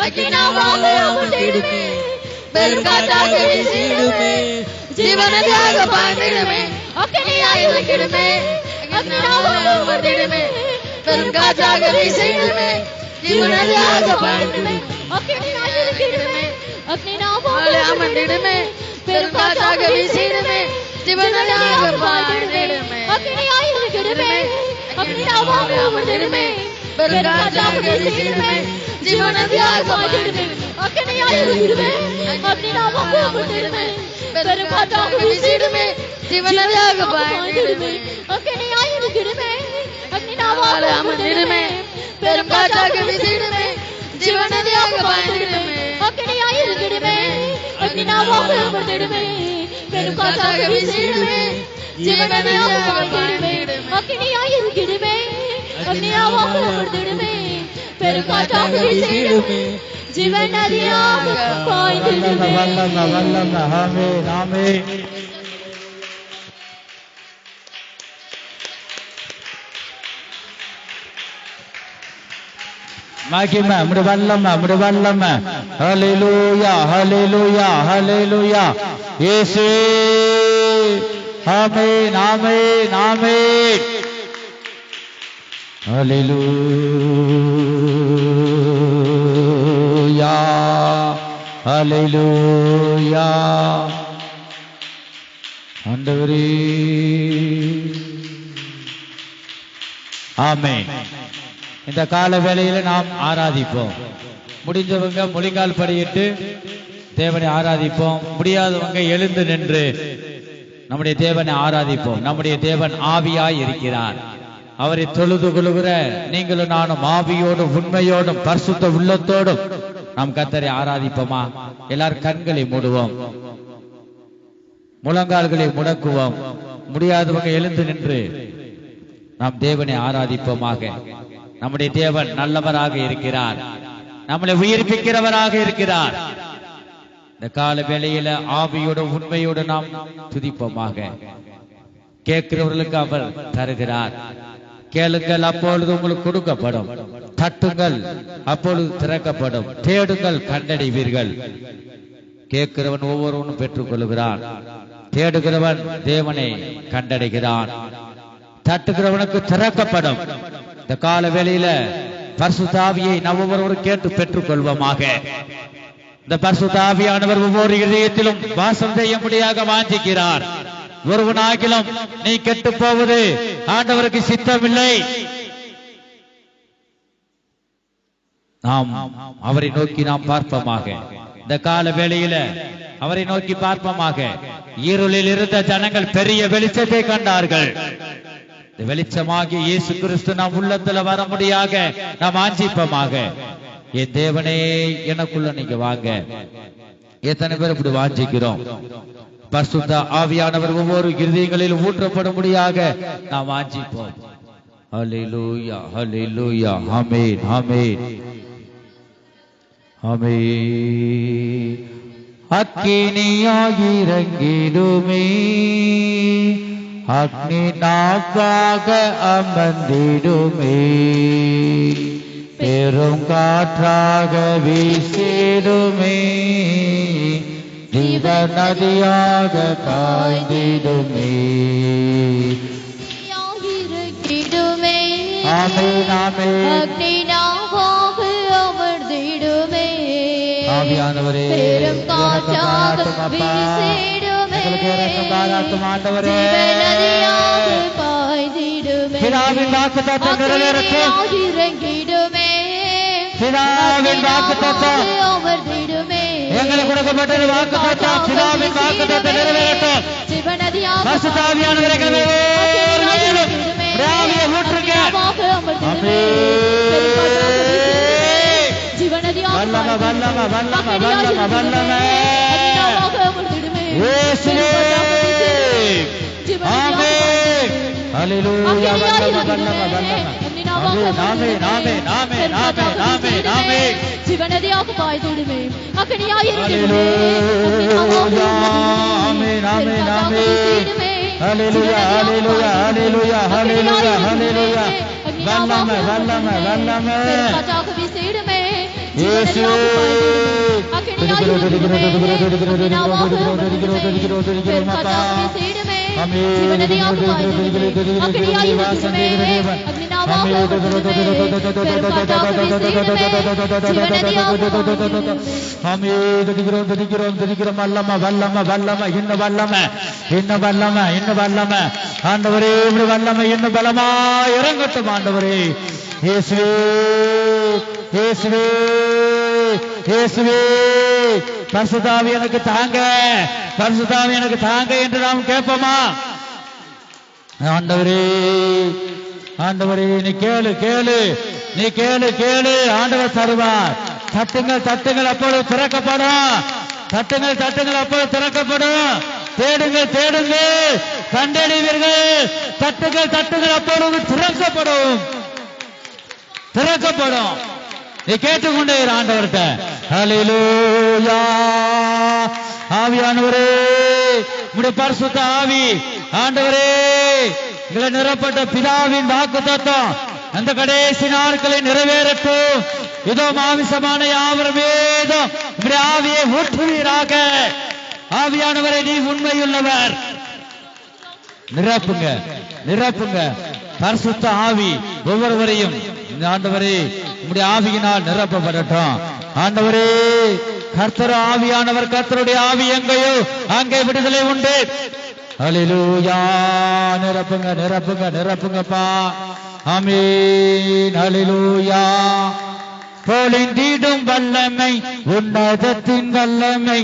அக்கினாவால அமிழ்ந்திடுமே பெருங்காற்றாக வீசிடுமே ஜீவனதாக பாய்ந்திடுமே அக்கினியாய் இறங்கிடுமே அக்கினாவால அமிழ்ந்திடுமே பெருங்காற்றாக வீசிடுமே ஜீவனதாக பாய்ந்திடுமே அக்கினியாய் இறங்கிடுமே அக்கினாவால அமிழ்ந்திடுமே பெருங்காற்றாக வீசிடுமே ஜீவனதாக பாய்ந்திடுமே அக்கினியாய் இறங்கிடுமே அக்கினாவால அமிழ்ந்திடுமே பெருங்காற்றாக வீசிடுமே ஜீவனதாக பாய்ந்திடுமே அக்கினியாய் இறங்கிடுமே அக்கினாவால அமிழ்ந்திடுமே பெருங்காற்றாக வீசிடுமே ஜீவனதாக பாய்ந்திடுமே அக்கினியாய் இறங்கிடுமே அக்கினாவால அமிழ்ந்திடுமே பெருங்காற்றாக வீசிடுமே ஜீவனதாக பாய்ந்திடுமே அக்கினியாய் இறங்கிடுமே அக்கினாவால அமிழ்ந்திடுமே பெருங்காற்றாக வீசிடுமே ஜீவனதாக பாய்ந்திடுமே அக்கினியாய் இறங்கிடுமே அக்கினாவால அமிழ்ந்திடுமே பெருங்காற்றாக வீசிடுமே ஜீவனதாக பாய்ந்திடுமே வல்லம ஆமென் ஆமென் மகிமை முடி வல்லம ஹல்லேலூயா ஹல்லேலூயா ஹல்லேலூயா இயேசு ஆமென் ஆமென் ஆமென் ஹல்லேலூயா ஹல்லேலூயா ஆண்டவரே ஆமென். இந்த கால வேளையில நாம் ஆராதிப்போம். முடிஞ்சவங்க முழங்கால் படியிட்டு தேவனை ஆராதிப்போம். முடியாதவங்க எழுந்து நின்று நம்முடைய தேவனை ஆராதிப்போம். நம்முடைய தேவன் ஆவியாய் இருக்கிறார். அவரை தொழுது கொள்கிற நீங்களும் நானும் ஆவியோடும் உண்மையோடும் பரிசுத்த உள்ளத்தோடும் நாம் கர்த்தரை ஆராதிப்போமா? எல்லாரும் கண்களை மூடுவோம், முழங்கால்களை முடக்குவோம். முடியாதவங்க எழுந்து நின்று நாம் தேவனை ஆராதிப்போமாக. நம்முடைய தேவன் நல்லவராக இருக்கிறார், நம்மளை உயிர்ப்பிக்கிறவராக இருக்கிறார். இந்த கால வேளையில ஆவியோட உண்மையோடு நாம் துதிப்போமாக. கேட்கிறவர்களுக்கு அவர் தருகிறார். கேளுங்கள், அப்பொழுது உங்களுக்கு கொடுக்கப்படும். தட்டுங்கள், அப்பொழுது திறக்கப்படும். தேடுங்கள், கண்டடைவீர்கள். கேட்கிறவன் ஒவ்வொருவனும் பெற்றுக் கொள்கிறான். தேடுகிறவன் தேவனை கண்டடைகிறான். தட்டுகிறவனுக்கு திறக்கப்படும். இந்த கால வேளையில பரிசுத்த ஆவியை நாம் ஒவ்வொருவரும் கேட்டு பெற்றுக் கொள்வோமாக. இந்த பரிசுத்த ஆவியானவர் ஒவ்வொரு இதயத்திலும் வாசம் செய்யும்படியாக வாஞ்சிக்கிறார். ஒருவனாகிலும் நீ கெட்டு போவது ஆண்டவருக்கு சித்தமில்லை. நாம் அவரை நோக்கி நாம் பார்ப்போமாக. இந்த கால வேளையில அவரை நோக்கி பார்ப்போமாக. இருளில் இருந்த ஜனங்கள் பெரிய வெளிச்சத்தை கண்டார்கள். இந்த வெளிச்சமாகிய இயேசு கிறிஸ்து நாம் உள்ளத்துல வரும்படியாக நாம் வாஞ்சிப்போமாக. என் தேவனே எனக்குள்ள நீங்க வாங்க. எத்தனை பேர் இப்படி வாஞ்சிக்கிறோம்? பரிசுத்த ஆவியானவர் ஒவ்வொரு இருதயங்களில் ஊற்றப்படும்படியாக நாம் வாஞ்சிப்போம். ஹல்லேலூயா ஹல்லேலூயா ஆமென் ஆமென் ஆமென். அக்கினியாய் இறங்கிடுமே, அக்னி நாக்காக அமர்ந்திடுமே, பெரும் காற்றாக வீசிடுமே, ஜீவ நதியாக பாய்ந்திடுமே. இறங்கிடுமே ஆமென் ஆமென் அக்னி நாவாக அமர்ந்திடுமே ஆவியானவரே பெரும் காற்றாக வீசிடுமே எங்களுக்கு இரக்கம் பாராட்டும் ஆண்டவரே ஜீவநதியாக பாய்ந்திடுமே பிதாவின் வாக்குத்தத்தம் நிறைவேறட்டும் அக்கினியாக இறங்கிடுமே பிதாவின் வாக்குத்தத்தம் அமர்ந்திடுமே எங்களுக்கு கொடுக்கப்பட்டது வாக்குத்தத்தம் பிதாவின் வாக்குத்தத்தம் நிறைவேறட்டும் ஜீவநதியாக பரிசுத்த ஆவியானவரே எங்கள் மேலும் ஆவியை ஊற்றுங்க வல்லம வல்லம வல்லம வல்லம வல்லம இயேசுவே ஆமென் ஹalleluya வல்லம வல்லம வல்லம ஆமென் ஆமென் ஆமென் ஆமென் ஆமென் ஆமென் ஜீவநதியாக பாய்ந்திடுமே அக்கினியாய் ஹalleluya ஆமென் ஆமென் ஆமென் ஹalleluya ஹalleluya ஹalleluya ஹalleluya ஹalleluya வல்லம வல்லம வல்லம இயேசுவே ஆண்டவரே வல்லமை இன்னும் பலமா இறங்கட்டும் ஆண்டவரே இயேசுவே இயேசுவே இயேசுவே பரிசுத்த ஆவி எனக்கு தாங்க பரிசுத்த ஆவி எனக்கு தாங்க என்று நாம் கேட்போமா ஆண்டவரே ஆண்டவரே நீ கேளு கேளு நீ கேளு கேளு ஆண்டவர் தருவார் தட்டுங்கள் தட்டுங்கள் அப்பொழுது திறக்கப்படும் தட்டுங்கள் தட்டுங்கள் அப்பொழுது திறக்கப்படும் தேடுங்கள் தேடுங்கள் கண்டறிவீர்கள் தட்டுங்கள் தட்டுங்கள் அப்பொழுது திறக்கப்படும் திறக்கப்படும் நீ கேட்டுக்கொண்டே ஆண்டவர்கிட்ட ஹல்லேலூயா ஆவியானவரே உம்முடைய பரிசுத்த ஆவி ஆண்டவரே எங்களை நிரப்பட்ட பிதாவின் வாக்குத்தத்தம் அந்த கடைசி நாட்களை நிறைவேறட்டும் இதோ மாமிசமான யாவர் மீதும் உம்முடைய ஆவியை ஊற்றுவீராக ஆவியானவரே நீ உண்மையுள்ளவர் நிரப்புங்க நிரப்புங்க பரிசுத்த ஆவி ஒவ்வொருவரையும் ஆண்டவரே உம்முடைய ஆவியினால் நிரப்பப்படட்டும் ஆண்டவரே கர்த்தர் ஆவியானவர் கர்த்தருடைய ஆவி எங்கேயோ அங்கே விடுதலை உண்டு ஹல்லேலூயா நிரப்புங்க நிரப்புங்க நிரப்புங்கப்பா ஆமென் ஹல்லேலூயா பொழிந்திடும் வல்லமை உன்னதத்தின் வல்லமை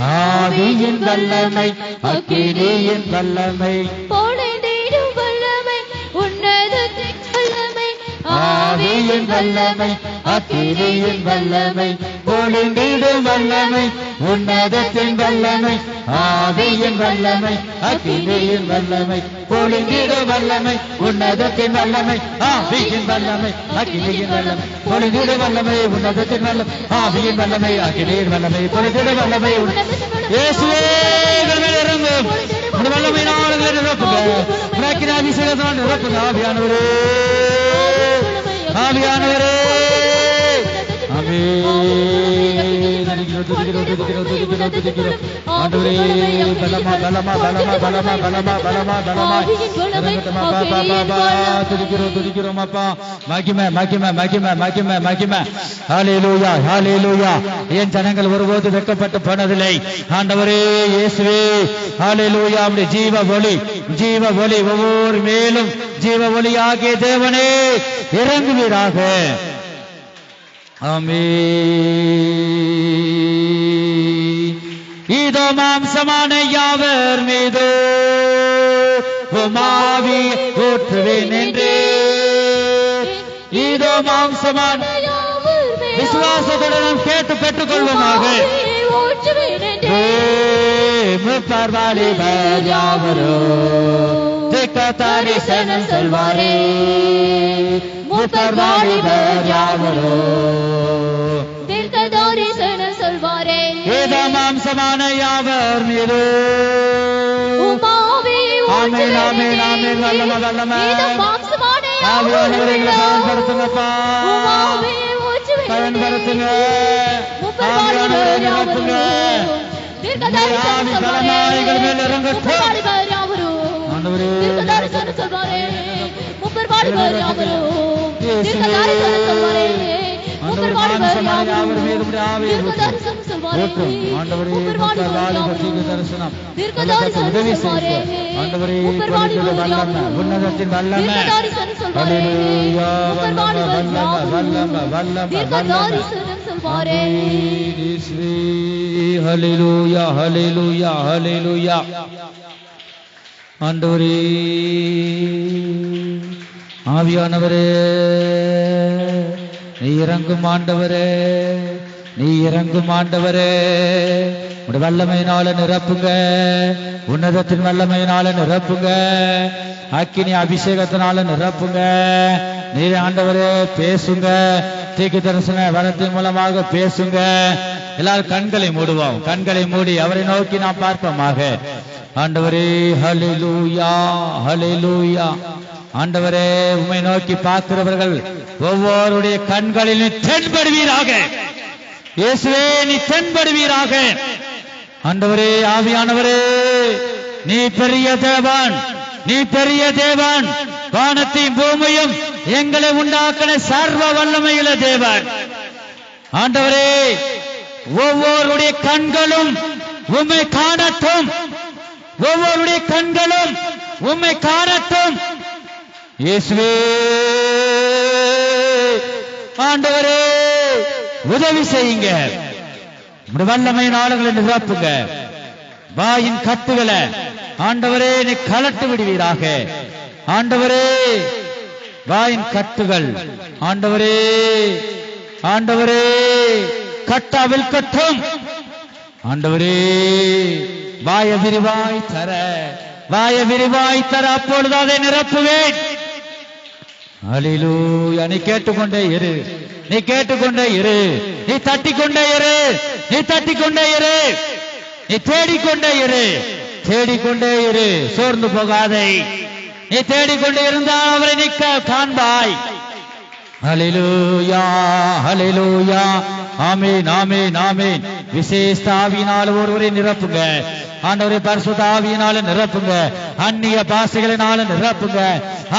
ஆவியின் வல்லமை அக்கினியின் வல்லமை பொழிந்திடும் வல்லமை உன்னதத்தின் வல்லமை ஆவியின் வல்லமை அக்கினியின் வல்லமை பொழிந்திடும் வல்லமை உன்னதத்தின் வல்லமை ஆவியின் வல்லமை அக்கினியின் வல்லமை பொழிந்திடும் வல்லமை உன்னதத்தின் வல்லமை ஆவியின் வல்லமை அக்கினியின் வல்லமை பொழிந்திடும் வல்லமை உன்னதத்தின் வல்லமை ஆவியின் வல்லமை அக்கினியின் வல்லமை பொழிந்திடும் வல்லமை இயேசுவே எங்கள் மேல் இறங்கும் இந்த வல்லமை நாடுகளை நிரப்புங்க உனக்கின் அபிஷேகத்தால் நிரப்புங்க ஆவியானவரே ஆவியானவரே ஆண்டவரே பலமா பலமா பலமா பலமா பலமா பலமா பலமா துதிக்கிறோம் அப்பா மகிமை மகிமை மகிமை மகிமை மகிமை ஹல்லேலூயா ஹல்லேலூயா என் ஜனங்கள் ஒருபோது வெட்கப்பட்டு போனதில்லை ஆண்டவரே இயேசுவே ஹல்லேலூயா உம்முடைய ஜீவ ஒளி ஒவ்வொரு மேலும் ஜீவ ஒளியாகிய தேவனே இறங்குவீராக ஆமென் இதோ மாம்சமான யாவர் மீது உமாவி ஊற்றுவேன் என்றே இதோ மாம்சமான விசுவாசத்துடன் நாம் கேட்டு பெற்றுக் கொள்வோமாக முப்பர்வாலிபர் யாவரோ திக்கத்தாரிசனம் சொல்வாரே முப்பர்வாலிபர் யாவரோ தீர்க்கதரிசனம் சொல்வாரே இதோ மாம்சமான யாவர் மீது ஆமென் ஆமென் ஆமென் வல்லம வல்லம இதோ மாம்சமான ஆவியானவரை பயன்படுத்துங்கப்பா பயன்படுத்துங்க ஆவியானவரை நிரப்புங்க ஆவி பலமாய்கள் மேல் இறங்கட்டும் தீர்க்கதரிசனம் சொல்வாரே முப்பர் பாடுவார் யாவரும் தீர்க்கதரிசனம் சொல்வாரே முப்பர் பாடுவார் யாவரும் தீர்க்கதரிசனம் சொல்வாரே முப்பர் பாடுவார் யாவரும் தீர்க்கதரிசனம் சொல்வாரே முப்பர் பாடுவார் யாவரும் உன்னதத்தின் வல்லமை தீர்க்கதரிசனம் சொல்வாரே முப்பர் பாடுவார் யாவரும் தீர்க்கதரிசனம் சொல்வாரே ஹல்லேலூயா ஹல்லேலூயா ஹல்லேலூயா ஆண்டவரே ஆவியானவரே நீ இறங்கும் ஆண்டவரே நீ இறங்கும் ஆண்டவரே உடைய வல்லமையினால நிரப்புங்க உன்னதத்தின் வல்லமையினால நிரப்புங்க அக்கினி அபிஷேகத்தினால நிரப்புங்க நீர் ஆண்டவரே பேசுங்க தீர்க்க தரிசன வரத்தின் மூலமாக பேசுங்க எல்லாரும் கண்களை மூடுவோம் கண்களை மூடி அவரை நோக்கி நாம் பார்ப்போமாக ஆண்டவரே ஹல்லேலூயா ஹல்லேலூயா ஆண்டவரே உம்மை நோக்கி பார்க்கிறவர்கள் ஒவ்வொருடைய கண்களில் நீ தென்படுவீராக இயேசுவே நீ தென்படுவீராக ஆண்டவரே ஆவியானவரே நீ பெரிய தேவன் நீ பெரிய தேவன் வானத்தையும் பூமியும் எங்களை உண்டாக்கின சர்வ வல்லமையுள்ள தேவன் ஆண்டவரே ஒவ்வொருடைய கண்களும் உம்மை காணட்டும் ஒவ்வொருடைய கண்களும் உம்மை காணட்டும் இயேசுவே ஆண்டவரே உதவி செய்யுங்க வல்லமை நாளுகளை நிரப்புங்க வாயின் கட்டுகளை ஆண்டவரே நீ கலட்டு விடுவீராக ஆண்டவரே வாயின் கட்டுகள் ஆண்டவரே ஆண்டவரே கட்டாவில் கட்டும் ஆண்டவரே வாய விரிவாய் தர அப்பொழுது அதை நிரப்புவேன் அல்லேலூயா நீ கேட்டுக்கொண்டே இரு நீ கேட்டுக்கொண்டே இரு நீ தட்டிக்கொண்டே இரு நீ தட்டிக்கொண்டே இரு நீ தேடிக்கொண்டே இரு சோர்ந்து போகாதே நீ தேடிக்கொண்டே இருந்தால் அவரை நிற்க காண்பாய் ஹல்லேலூயா ஹல்லேலூயா ஆமென் ஆமென் ஆமென் விசேஷ ஆவியினால் ஒருவரை நிரப்புங்க ஆண்டவரே பரிசுத்த ஆவியினால நிரப்புங்க அந்நிய பாஷைகளினால நிரப்புங்க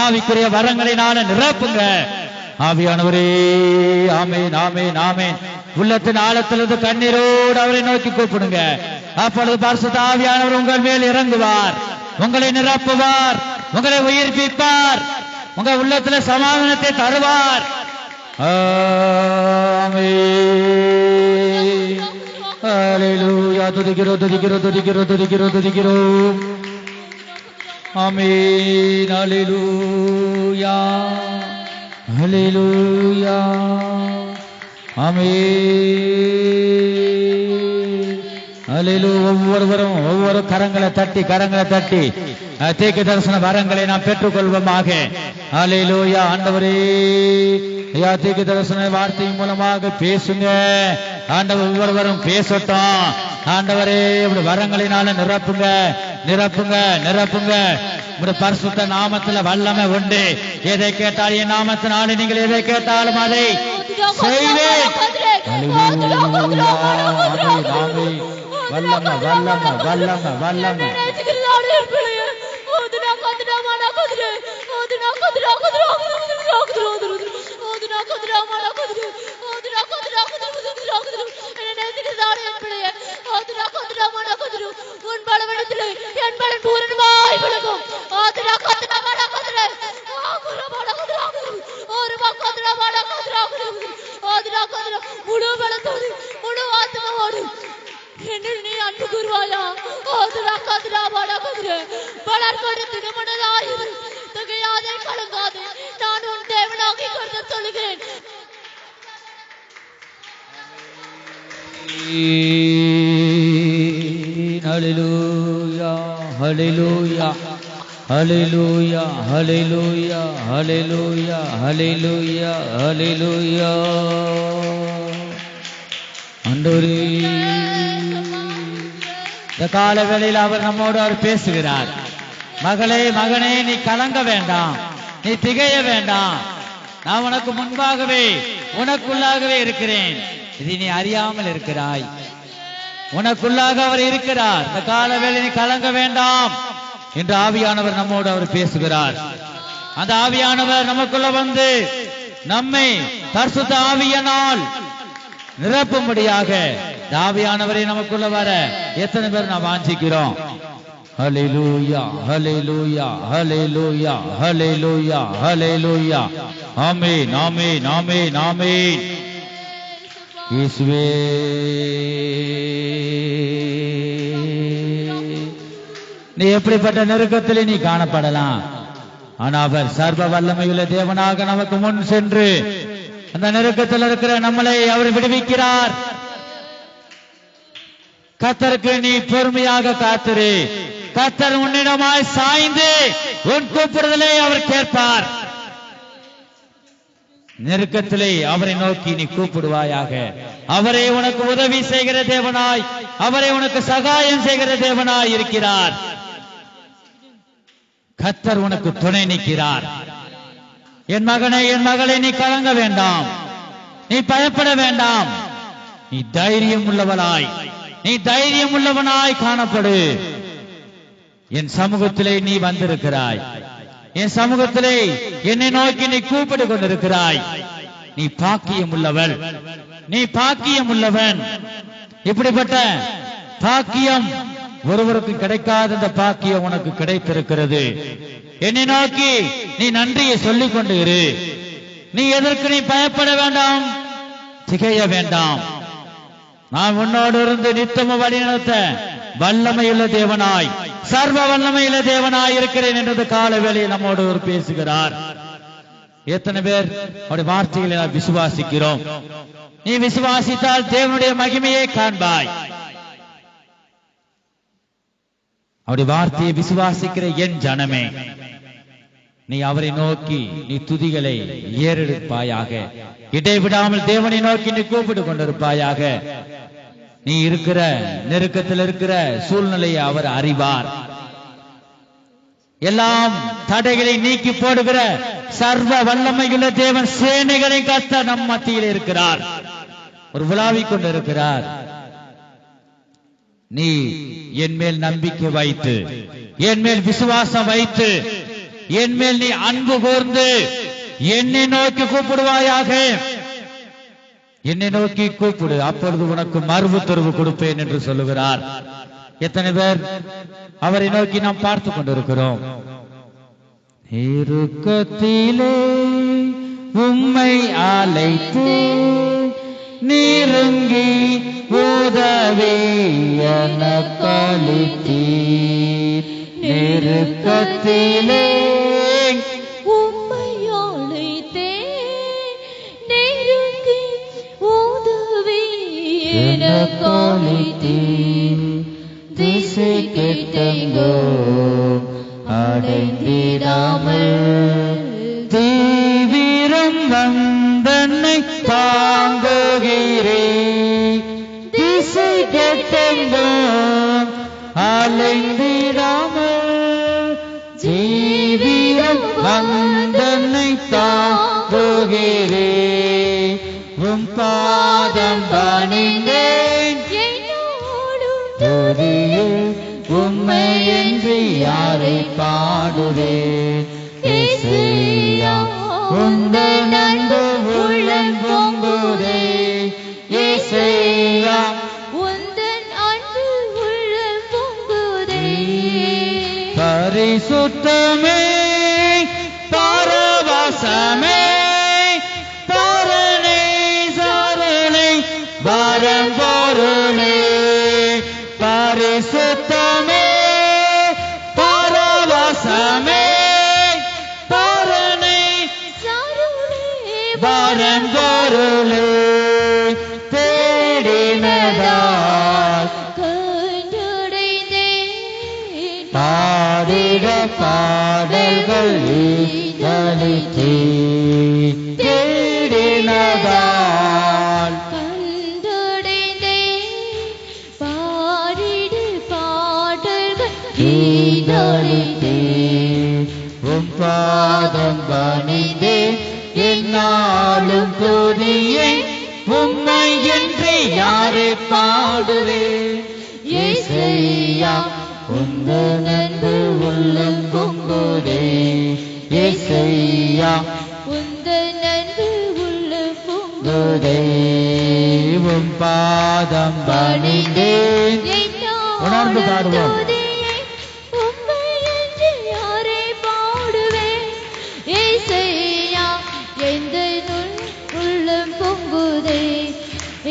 ஆவிக்குரிய வரங்களினால நிரப்புங்க ஆவியானவரே ஆமென் ஆமென் ஆமென் உள்ளத்தின் ஆழத்திலிருந்து கண்ணீரோடு அவரை நோக்கி கூப்பிடுங்க அப்பொழுது பரிசுத்த ஆவியானவர் உங்கள் மேல் இறங்குவார் உங்களை நிரப்புவார் உங்களை உயிர்ப்பிப்பார் உங்க உள்ளத்துல சமாதானத்தை தருவார் ஹல்லேலூயா துதிக்கிறோம் ஆமென் ஹல்லேலூயா ஹல்லேலூயா ஒவ்வொருவரும் ஒவ்வொரு கரங்களை தட்டி தீர்க்க தரிசன வரங்களை நாம் பெற்றுக்கொள்வோமாக ஹல்லேலூயா ஆண்டவரே தீர்க்க தரிசன வார்த்தையின் மூலமாக பேசுங்க ஆண்டவர் ஒவ்வொருவரும் பேசட்டும் ஆண்டவரே இப்படி வரங்களினால நிரப்புங்க உடைய பரிசுத்த நாமத்துல வல்லமை உண்டு எதை கேட்டால் என் நாமத்தினாலே நீங்கள் எதை கேட்டாலும் அதை செய்வேன் வல்லமை உன் பலவீனத்திலே என் பலன் பூரணமாய் விளங்கும் முழு பலத்தோடு முழு ஆத்மாவோடு என்னில் நீ அன்பு கூறுவாயா பலர்கொண்டு திடமனதாயிரு திகையாதே கலங்காதே நான் உன் தேவனாகி கொண்டு சொல்லுகிறேன் ஹல்லேலூயா ஹல்லேலூயா ஹல்லேலூயா ஹல்லேலூயா ஹல்லேலூயா ஹல்லேலூயா ஹல்லேலூயா ஆண்டவரே இந்த கால வேளையில் அவர் நம்மோடு பேசுகிறார் மகனே நீ கலங்க வேண்டாம் நீ திகைய வேண்டாம் நான் உனக்கு முன்பாகவே உனக்குள்ளாகவே இருக்கிறேன் இது நீ அறியாமல் இருக்கிறாய் உனக்குள்ளாக அவர் இருக்கிறார் இந்த கால வேளை நீ கலங்க வேண்டாம் இன்று ஆவியானவர் நம்மோடு அவர் பேசுகிறார். அந்த ஆவியானவர் நமக்குள்ள வந்து நம்மை பரிசுத்த ஆவியினால் நிரப்பும்படியாக ஆவியானவரை நமக்குள்ள வர எத்தனை பேர் நாம் வாஞ்சிக்கிறோம்? ஹல்லேலூயா, ஹல்லேலூயா, ஹல்லேலூயா, ஹல்லேலூயா, ஹல்லேலூயா. ஆமென், ஆமென், ஆமென், ஆமென். இயேசுவே, நீ எப்படிப்பட்ட நெருக்கத்திலே நீ காணப்படலாம், ஆனா அவர் சர்வ வல்லமையுள்ள தேவனாக நமக்கு முன் சென்று அந்த நெருக்கத்தில் இருக்கிற நம்மளை அவர் விடுவிக்கிறார். கர்த்தருக்கு நீ பொறுமையாக காத்திரு. கர்த்தர் உன்னிடமாய் சாய்ந்து உன் கூப்பிடுதலை அவர் கேட்பார். நெருக்கத்திலே அவரை நோக்கி நீ கூப்பிடுவாயாக. அவரே உனக்கு உதவி செய்கிற தேவனாய், அவரே உனக்கு சகாயம் செய்கிற தேவனாய் இருக்கிறார். கர்த்தர் உனக்கு துணை நிற்கிறார். என் மகனே, என் மகளை, நீ கலங்க வேண்டாம், நீ பயப்பட வேண்டாம். நீ தைரியம் உள்ளவளாய், நீ தைரியம் உள்ளவனாய் காணப்படு. என் சமூகத்திலே நீ வந்திருக்கிறாய். என் சமூகத்திலே என்னை நோக்கி நீ கூப்பிட்டு கொண்டிருக்கிறாய். நீ பாக்கியம் உள்ளவள், நீ பாக்கியம் உள்ளவன். இப்படிப்பட்ட பாக்கியம் ஒருவருக்கு கிடைக்காத இந்த பாக்கியம் உனக்கு கிடைத்திருக்கிறது. என்னை நோக்கி நீ நன்றியை சொல்லிக் கொண்டு இரு. நீ எதற்கு நீ பயப்பட வேண்டாம், திகைய வேண்டாம். நான் உன்னோடு இருந்து நித்தமும் வழிநடத்த வல்லமையுள்ள தேவனாய், சர்வ வல்லமையுள்ள தேவனாய் இருக்கிறேன் என்றது கால வேளையில் நம்மோடு ஒரு பேசுகிறார். எத்தனை பேர் அவருடைய வார்த்தைகளை நாம் விசுவாசிக்கிறோம்? நீ விசுவாசித்தால் தேவனுடைய மகிமையை காண்பாய். அவருடைய வார்த்தையை விசுவாசிக்கிற என் ஜனமே, நீ அவரை நோக்கி நீ துதிகளை ஏறெடுப்பாயாக. இடைவிடாமல் தேவனை நோக்கி நீ கூப்பிட்டு கொண்டிருப்பாயாக. நீ இருக்கிற நெருக்கத்தில் இருக்கிற சூழ்நிலையை அவர் அறிவார். எல்லாம் தடைகளை நீக்கி போடுகிற சர்வ வல்லமையுள்ள தேவன் சேனைகளை கர்த்தர் நம் மத்தியில் இருக்கிறார். ஒரு விழாவிக் கொண்டிருக்கிறார். நீ என் மேல் நம்பிக்கை வைத்து, என் மேல் விசுவாசம் வைத்து, என் மேல் நீ அன்பு கூர்ந்து என்னை நோக்கி கூப்பிடுவாயாக. என்னை நோக்கி கூப்பிடு, அப்பொழுது உனக்கு மறுவு தருவு கொடுப்பேன் என்று சொல்லுகிறார். எத்தனை பேர் அவரை நோக்கி நாம் பார்த்து கொண்டிருக்கிறோம்? நெருக்கத்திலே உம்மை அழைத்து நெருங்கி உதவி எனக்களித்தீர். நெருக்கத்திலே உம்மை அழைத்தே நெருங்கி உதவி எனக்களித்தீர். திசை கெட்டெங்கோ அடைந்திடாமல் தீவிரம் வந்தன்னை தாங்குகிறே. திசை கெட்டெங்கோ அலைந்திடாமல் தீவிரம் வந்தன்னை தாங்குகிறே. உம் பாதம் பணிந்தேன் துதியில் உம்மை என்று யாரை பாடுவேன்? இயேசுயா, உந்தன் அன்பு உள்ளம் பொங்குதே. இயேசுயா, உந்தன் அன்பு உள்ளம் பொங்குதே. பரிசுத்தமே பரவசமே பரணை சாரணை வரம்பொருளே. பரிசுத்தமே பரவசமே பரணை வரம்பொருளே. தேடினதால் கண்டுடைந்தேன் பாடிட பாடல்கள் ஈதலித்தே. தேடினதால் கண்டுடைந்தேன் பாடிடு பாடல்கள் ஈதலித்தே. உம் பாதம் பணிந்தே என்னாலும் துதியை உம்மை என்று யாரை பாடுவேன்? இயேசுயா, உந்தன் அன்பு உள்ளம் பொங்குதே ஏசையா உந்தன் அன்பு உள்ளம் பொங்குதே உம் பாதம் பணிந்தேன் உணர்ந்து பாடுவோம். உம்மை என்று யாரை பாடுவேன் ஏசையா எந்தன் உள்ளம் பொங்குதே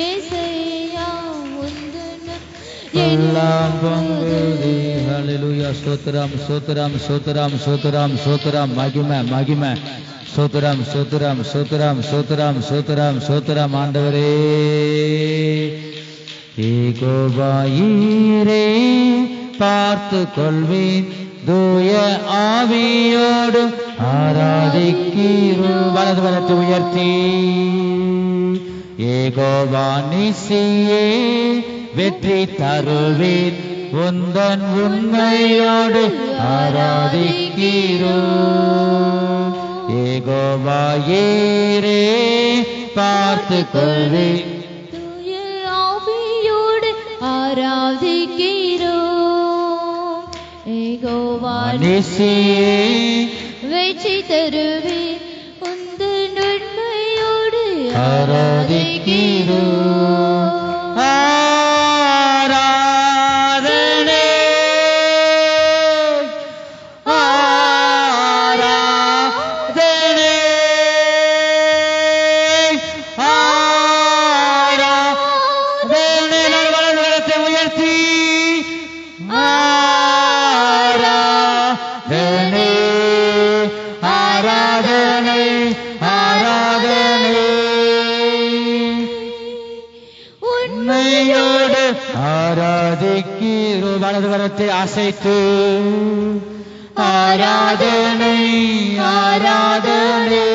ஏசையா உந்தன் எல்லாம் பொங்குதே. ஹல்லேலூயா. ஸ்தோத்திரம் ஸ்தோத்திரம் ஸ்தோத்திரம் ஸ்தோத்திரம் ஸ்தோத்திரம் மகிமை மகிமை ஸ்தோத்திரம் ஸ்தோத்திரம் ஸ்தோத்திரம் ஸ்தோத்திரம் ஸ்தோத்திரம் ஸ்தோத்திரம் ஆண்டவரே. ஏகோபாயீரே பார்த்து கொள்வேன் தூய ஆவியோடு ஆராதிக்கிறோம். வலது வலத்தை உயர்த்தி ஏகோபா நிசியே வெற்றி தருவேன் உந்தன் உண்மையோடு ஆராதிக்கிறோம். ஏகோபாயீரே பார்த்து கொள்வேன் தூய ஆவியோடு ஆராதிக்கிறோம். ஏகோவா நிசியே வெற்றி தருவேன் உந்தன் உண்மையோடு ஆராதிக்கிறோம். ஆராதனை ஆராதனை ஆராதனை. வலது கரத்தை உயர்த்தி ஆராதனை ஆராதனை ஆராதனை உண்மையோடு ஆராதிக்கிறோம். வலது கரத்தை அசைத்து ஆராதனை ஆராதனை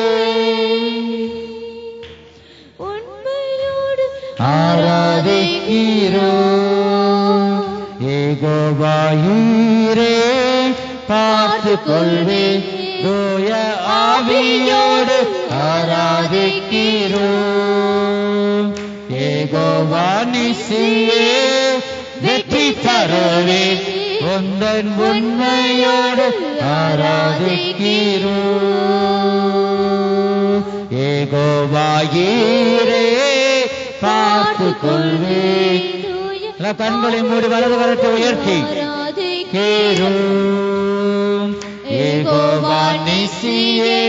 உண்மையோடு ஆராதிக்கிறோம். ஏகோபாயீரே பார்த்து கொள்வேன் தூய ஆவியோடு ஆராதிக்கிறோம். ஏகோவா நிசியே வெற்றி தருவேன் உந்தன் உண்மையோடு ஆராதிக்கிறோம். ஏகோபாயீரே பார்த்து கொள்வேன். கண்களை மூடி வலது கரத்தை உயர்த்தி கேரும். ஏகோவா நிசியே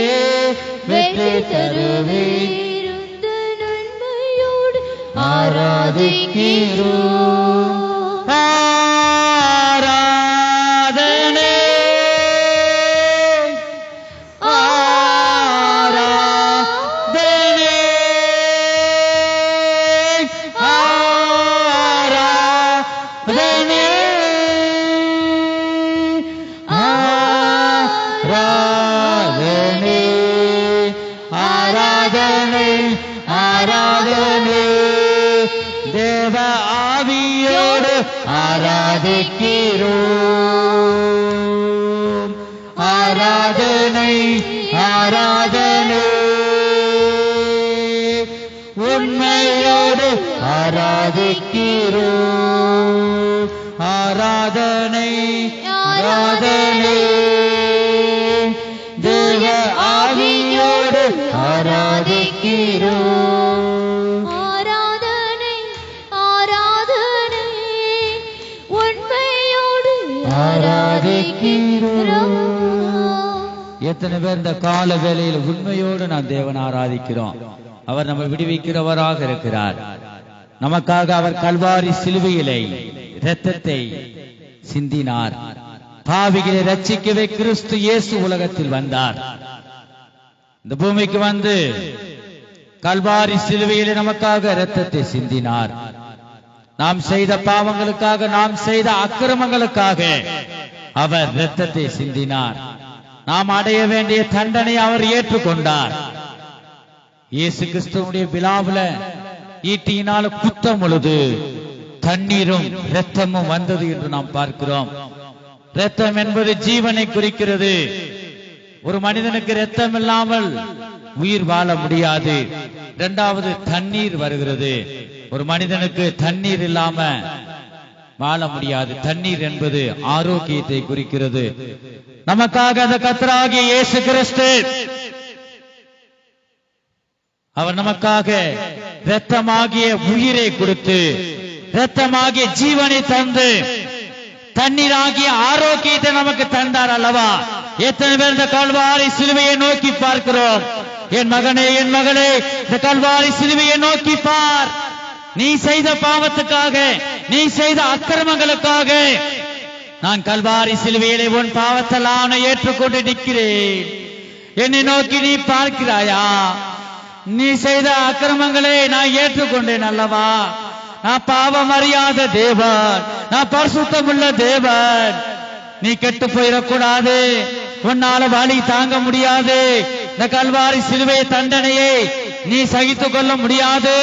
வெற்றி தருவேன் உந்தன் உண்மையோடு ஆராதிக்கிறோம். ஆராதனை ஆராதனை ஆராதனை ஆராதனை ஆராதனை ஆராதனை. தேவ ஆவியோடு ஆராதிக்கிறோம். ஆராதனை ஆராதனை உண்மையோடு ஆராதிக்கிறோம். ஆராதனை ஆராதனை தேவ ஆவியோடு ஆராதிக்கிறோம். ஆராதனை ஆராதனை உண்மையோடு ஆராதிக்கிறோம். எத்தனை பேர் இந்த கால வேளையில் உண்மையோடு நான் தேவனை ஆராதிக்கிறோம். அவர் நம்மை விடுவிக்கிறவராக இருக்கிறார். நமக்காக அவர் கல்வாரி சிலுவையிலே இரத்தத்தை சிந்தினார். பாவிகளை ரட்சிக்கவே கிறிஸ்து இயேசு உலகத்தில் வந்தார். இந்த பூமிக்கு வந்து கல்வாரி சிலுவையிலே நமக்காக இரத்தத்தை சிந்தினார். நாம் செய்த பாவங்களுக்காக, நாம் செய்த அக்கிரமங்களுக்காக அவர் இரத்தத்தை சிந்தினார். நாம் அடைய வேண்டிய தண்டனை அவர் ஏற்றுக்கொண்டார். இயேசு கிறிஸ்துவுடைய விழாவுல ஈட்டியினால குத்தம் பொழுது தண்ணீரும் இரத்தமும் வந்தது என்று நாம் பார்க்கிறோம். இரத்தம் என்பது ஜீவனை குறிக்கிறது. ஒரு மனிதனுக்கு இரத்தம் இல்லாமல் உயிர் வாழ முடியாது. இரண்டாவது தண்ணீர் வருகிறது. ஒரு மனிதனுக்கு தண்ணீர் இல்லாம வாழ முடியாது. தண்ணீர் என்பது ஆரோக்கியத்தை குறிக்கிறது. நமக்காக அந்த கர்த்தராகிய இயேசு கிறிஸ்து அவர் நமக்காக இரத்தமாகிய உயிரை கொடுத்து, இரத்தமாகிய ஜீவனை தந்து, தண்ணீராகிய ஆரோக்கியத்தை நமக்கு தந்தார் அல்லவா? எத்தனை பேர் இந்த கல்வாரி சிலுவையை நோக்கி பார்க்கிறோம்? என் மகனே, என் மகளே, இந்த கல்வாரி சிலுவையை நோக்கி பார். நீ செய்த பாவத்துக்காக, நீ செய்த அக்கிரமங்களுக்காக நான் கல்வாரி சிலுவையிலே உன் பாவத்தெல்லாம் ஏற்றுக்கொண்டு நிற்கிறேன். என்னை நோக்கி நீ பார்க்கிறாயா? நீ செய்த அக்கிரமங்களை நான் ஏற்றுக்கொண்டேன் அல்லவா? நான் பாவம் அறியாத தேவன், நான் பரிசுத்தமுள்ள தேவன். நீ கெட்டு போயிடக்கூடாது, உன்னால வலி தாங்க முடியாது, இந்த கல்வாரி சிலுவை தண்டனையை நீ சகித்துக் கொள்ள முடியாது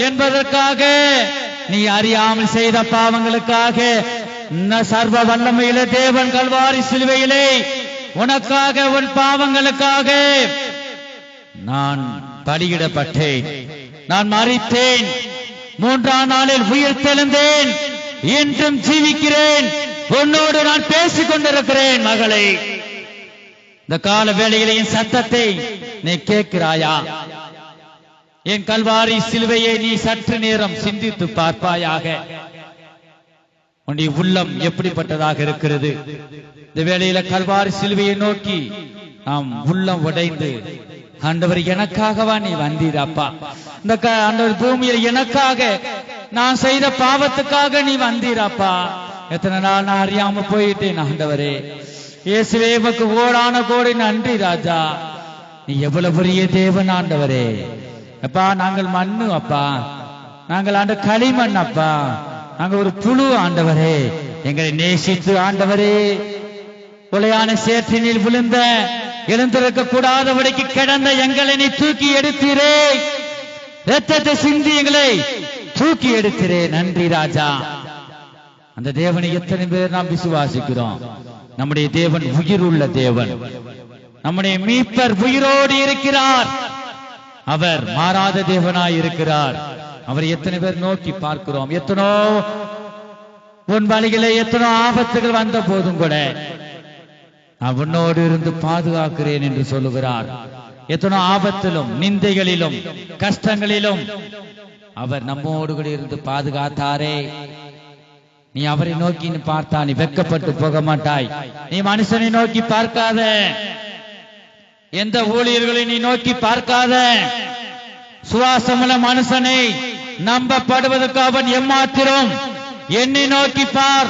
என்பதற்காக, நீ அறியாமல் செய்த பாவங்களுக்காக சர்வ வல்லமையில தேவன் கல்வாரி சிலுவையிலே உனக்காக, உன் பாவங்களுக்காக நான் பலியிடப்பட்டேன், நான் மரித்தேன், மூன்றாம் நாளில் உயிர் தெழுந்தேன், என்றும் ஜீவிக்கிறேன், உன்னோடு நான் பேசிக் கொண்டிருக்கிறேன். மகளே, இந்த கால வேளையிலே என் சத்தத்தை நீ கேட்கிறாயா? என் கல்வாரி சிலுவையை நீ சற்று நேரம் சிந்தித்து பார்ப்பாயாக. உன்னுடைய உள்ளம் எப்படிப்பட்டதாக இருக்கிறது? இந்த வேளையில கல்வாரி சிலுவையை நோக்கி நாம் உள்ளம் உடைந்து, ஆண்டவர் எனக்காகவா நீ வந்தீரப்பா, இந்த ஆண்டவர் பூமியில் எனக்காக நான் செய்த பாவத்துக்காக நீ வந்தீரப்பா. எத்தனை நாள் நான் அறியாம போயிட்டேன் ஆண்டவரே. இயேசுவே, உமக்கு கோடான கோடி நன்றி ராஜா. நீ எவ்வளவு பெரிய தேவன் ஆண்டவரே. அப்பா, நாங்கள் மண்ணு அப்பா, நாங்கள் ஆண்ட களிமண் அப்பா, நாங்க ஒரு புழு ஆண்டவரே. எங்களை நேசித்து ஆண்டவரே, கொலையான சேற்றினில் விழுந்த, எழுந்திருக்க கூடாதபடிக்கு கிடந்த எங்களை நீ தூக்கி எடுத்தீரே, ரத்தத்தை சிந்தி எங்களை தூக்கி எடுத்தீரே. நன்றி ராஜா. அந்த தேவனை எத்தனை பேர் நாம் விசுவாசிக்கிறோம்? நம்முடைய தேவன் உயிர் உள்ள தேவன். நம்முடைய மீட்பர் உயிரோடு இருக்கிறார். அவர் மாறாத தேவனாய் இருக்கிறார். அவர் எத்தனை பேர் நோக்கி பார்க்கிறோம்? எத்தனோ உன் வழிகளே எத்தனோ ஆபத்துகள் வந்த போதும் கூட நான் உன்னோடு இருந்து பாதுகாக்கிறேன் என்று சொல்லுகிறார். எத்தனோ ஆபத்திலும், நிந்தைகளிலும், கஷ்டங்களிலும் அவர் நம்மோடு கூட இருந்து பாதுகாத்தாரே. நீ அவரை நோக்கி பார்த்தா நீ வெட்கப்பட்டு போக மாட்டாய். நீ மனுஷனை நோக்கி பார்க்காத, எந்த ஊழியர்களை நீ நோக்கி பார்க்காத. சுவாசமுள்ள மனுஷனை நம்பப்படுவதற்கு அவன் எம்மாத்திரம். என்னை நோக்கி பார்.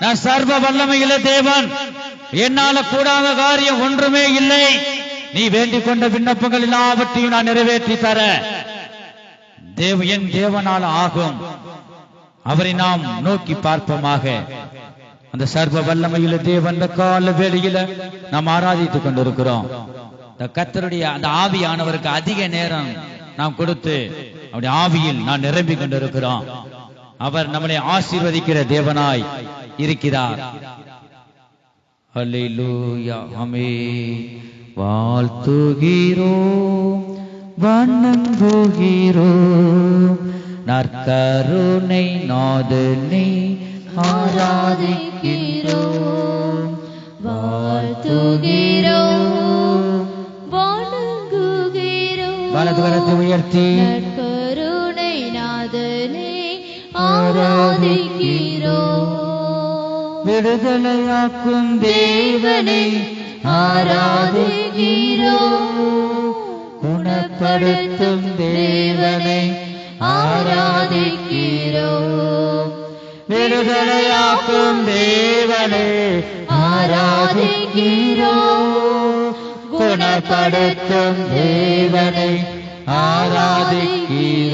நான் சர்வ வல்லமையுள்ள தேவன். என்னால கூடாத காரியம் ஒன்றுமே இல்லை. நீ வேண்டிக் கொண்ட விண்ணப்பங்கள் எல்லாவற்றையும் நான் நிறைவேற்றி தர என் தேவனால் ஆகும். அவரை நாம் நோக்கி பார்ப்போமாக. அந்த சர்வ வல்லமையுள்ள தேவன் கால வேளையில நாம் ஆராதித்துக் கொண்டிருக்கிறோம். இந்த கர்த்தருடைய அந்த ஆவியானவருக்கு அதிக நேரம் நாம் கொடுத்து அவருடைய ஆவியில் நான் நிரம்பிக் கொண்டிருக்கிறோம். அவர் நம்மளை ஆசீர்வதிக்கிற தேவனாய் இருக்கிறார். அல்லேலூயா. ஆமென். வாழ்த்துகிறோம், வணங்குகிறோம், நற்கருணை நாதனை ஆராதிக்கிறோம். வாழ்த்துகிறோம், வணங்குகிறோம், வலது கரத்தை உயர்த்தி நற்கருணை நாதனை ஆராதிக்கிறோம். விடுதலையாக்கும் தேவனை ஆராதிக்கிறோம், குணப்படுத்தும் தேவனை ஆராதிக்கிறோம். விடுதலையாக்கும் தேவனை ஆராதிக்கிறோம், குணப்படுத்தும் தேவனை ஆராதிக்கிறோம்.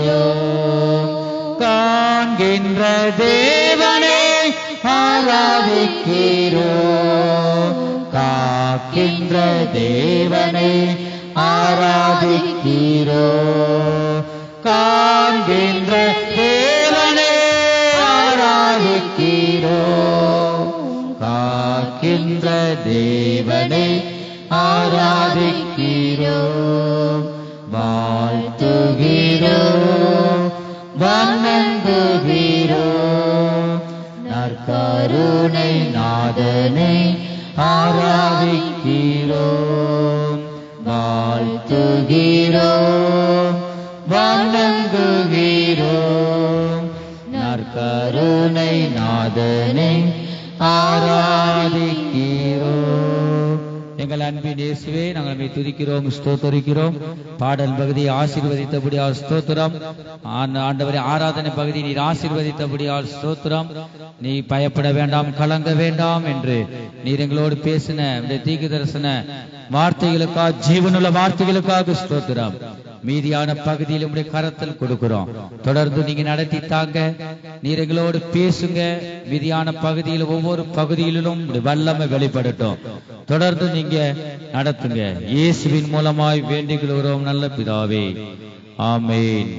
காண்கின்ற தேவனை ஆராதிக்கிறோம், காக்கின்ற தேவனை ஆராதிக்கிறோம். காண்கின்ற தேவனை ஆராதிக்கிறோம், காக்கின்ற தேவனை ஆராதிக்கிறோம். வாழ்த்துகிறோம், வணங்குகிறோம், ஆராதிக்கிறோம், வாழ்த்துகிறோம், வணங்குகிறோம், நற்கருணை நாதனை ஆராதிக்கிறோம். எங்கள் அன்பின் இயேசுவே, நாங்கள் உம்மை துதிக்கிறோம், ஸ்தோத்தரிக்கிறோம். பாடல் பகுதியை ஆசீர்வதித்தபடியால் ஸ்தோத்திரம். ஆண்டவரே, ஆராதனை பகுதி நீர் ஆசீர்வதித்தபடியால் ஸ்தோத்திரம். நீ பயப்பட வேண்டாம், கலங்க வேண்டாம் என்று நீர் எங்களோடு பேசின தீர்க்க தரிசன வார்த்தைகளுக்காக, ஜீவனுள்ள வார்த்தைகளுக்காக ஸ்தோத்திரம். மீதியான பகுதியில் உடைய கரத்தில் கொடுக்கிறோம். தொடர்ந்து நீங்க நடத்தி தாங்க, நீர் எங்களோடு பேசுங்க. மீதியான பகுதியில் ஒவ்வொரு பகுதியிலும் வல்லமை வெளிப்படட்டும். தொடர்ந்து நீங்க நடத்துங்க. இயேசுவின் மூலமாய் வேண்டிக் கொள்கிறோம் நல்ல பிதாவே, ஆமென்.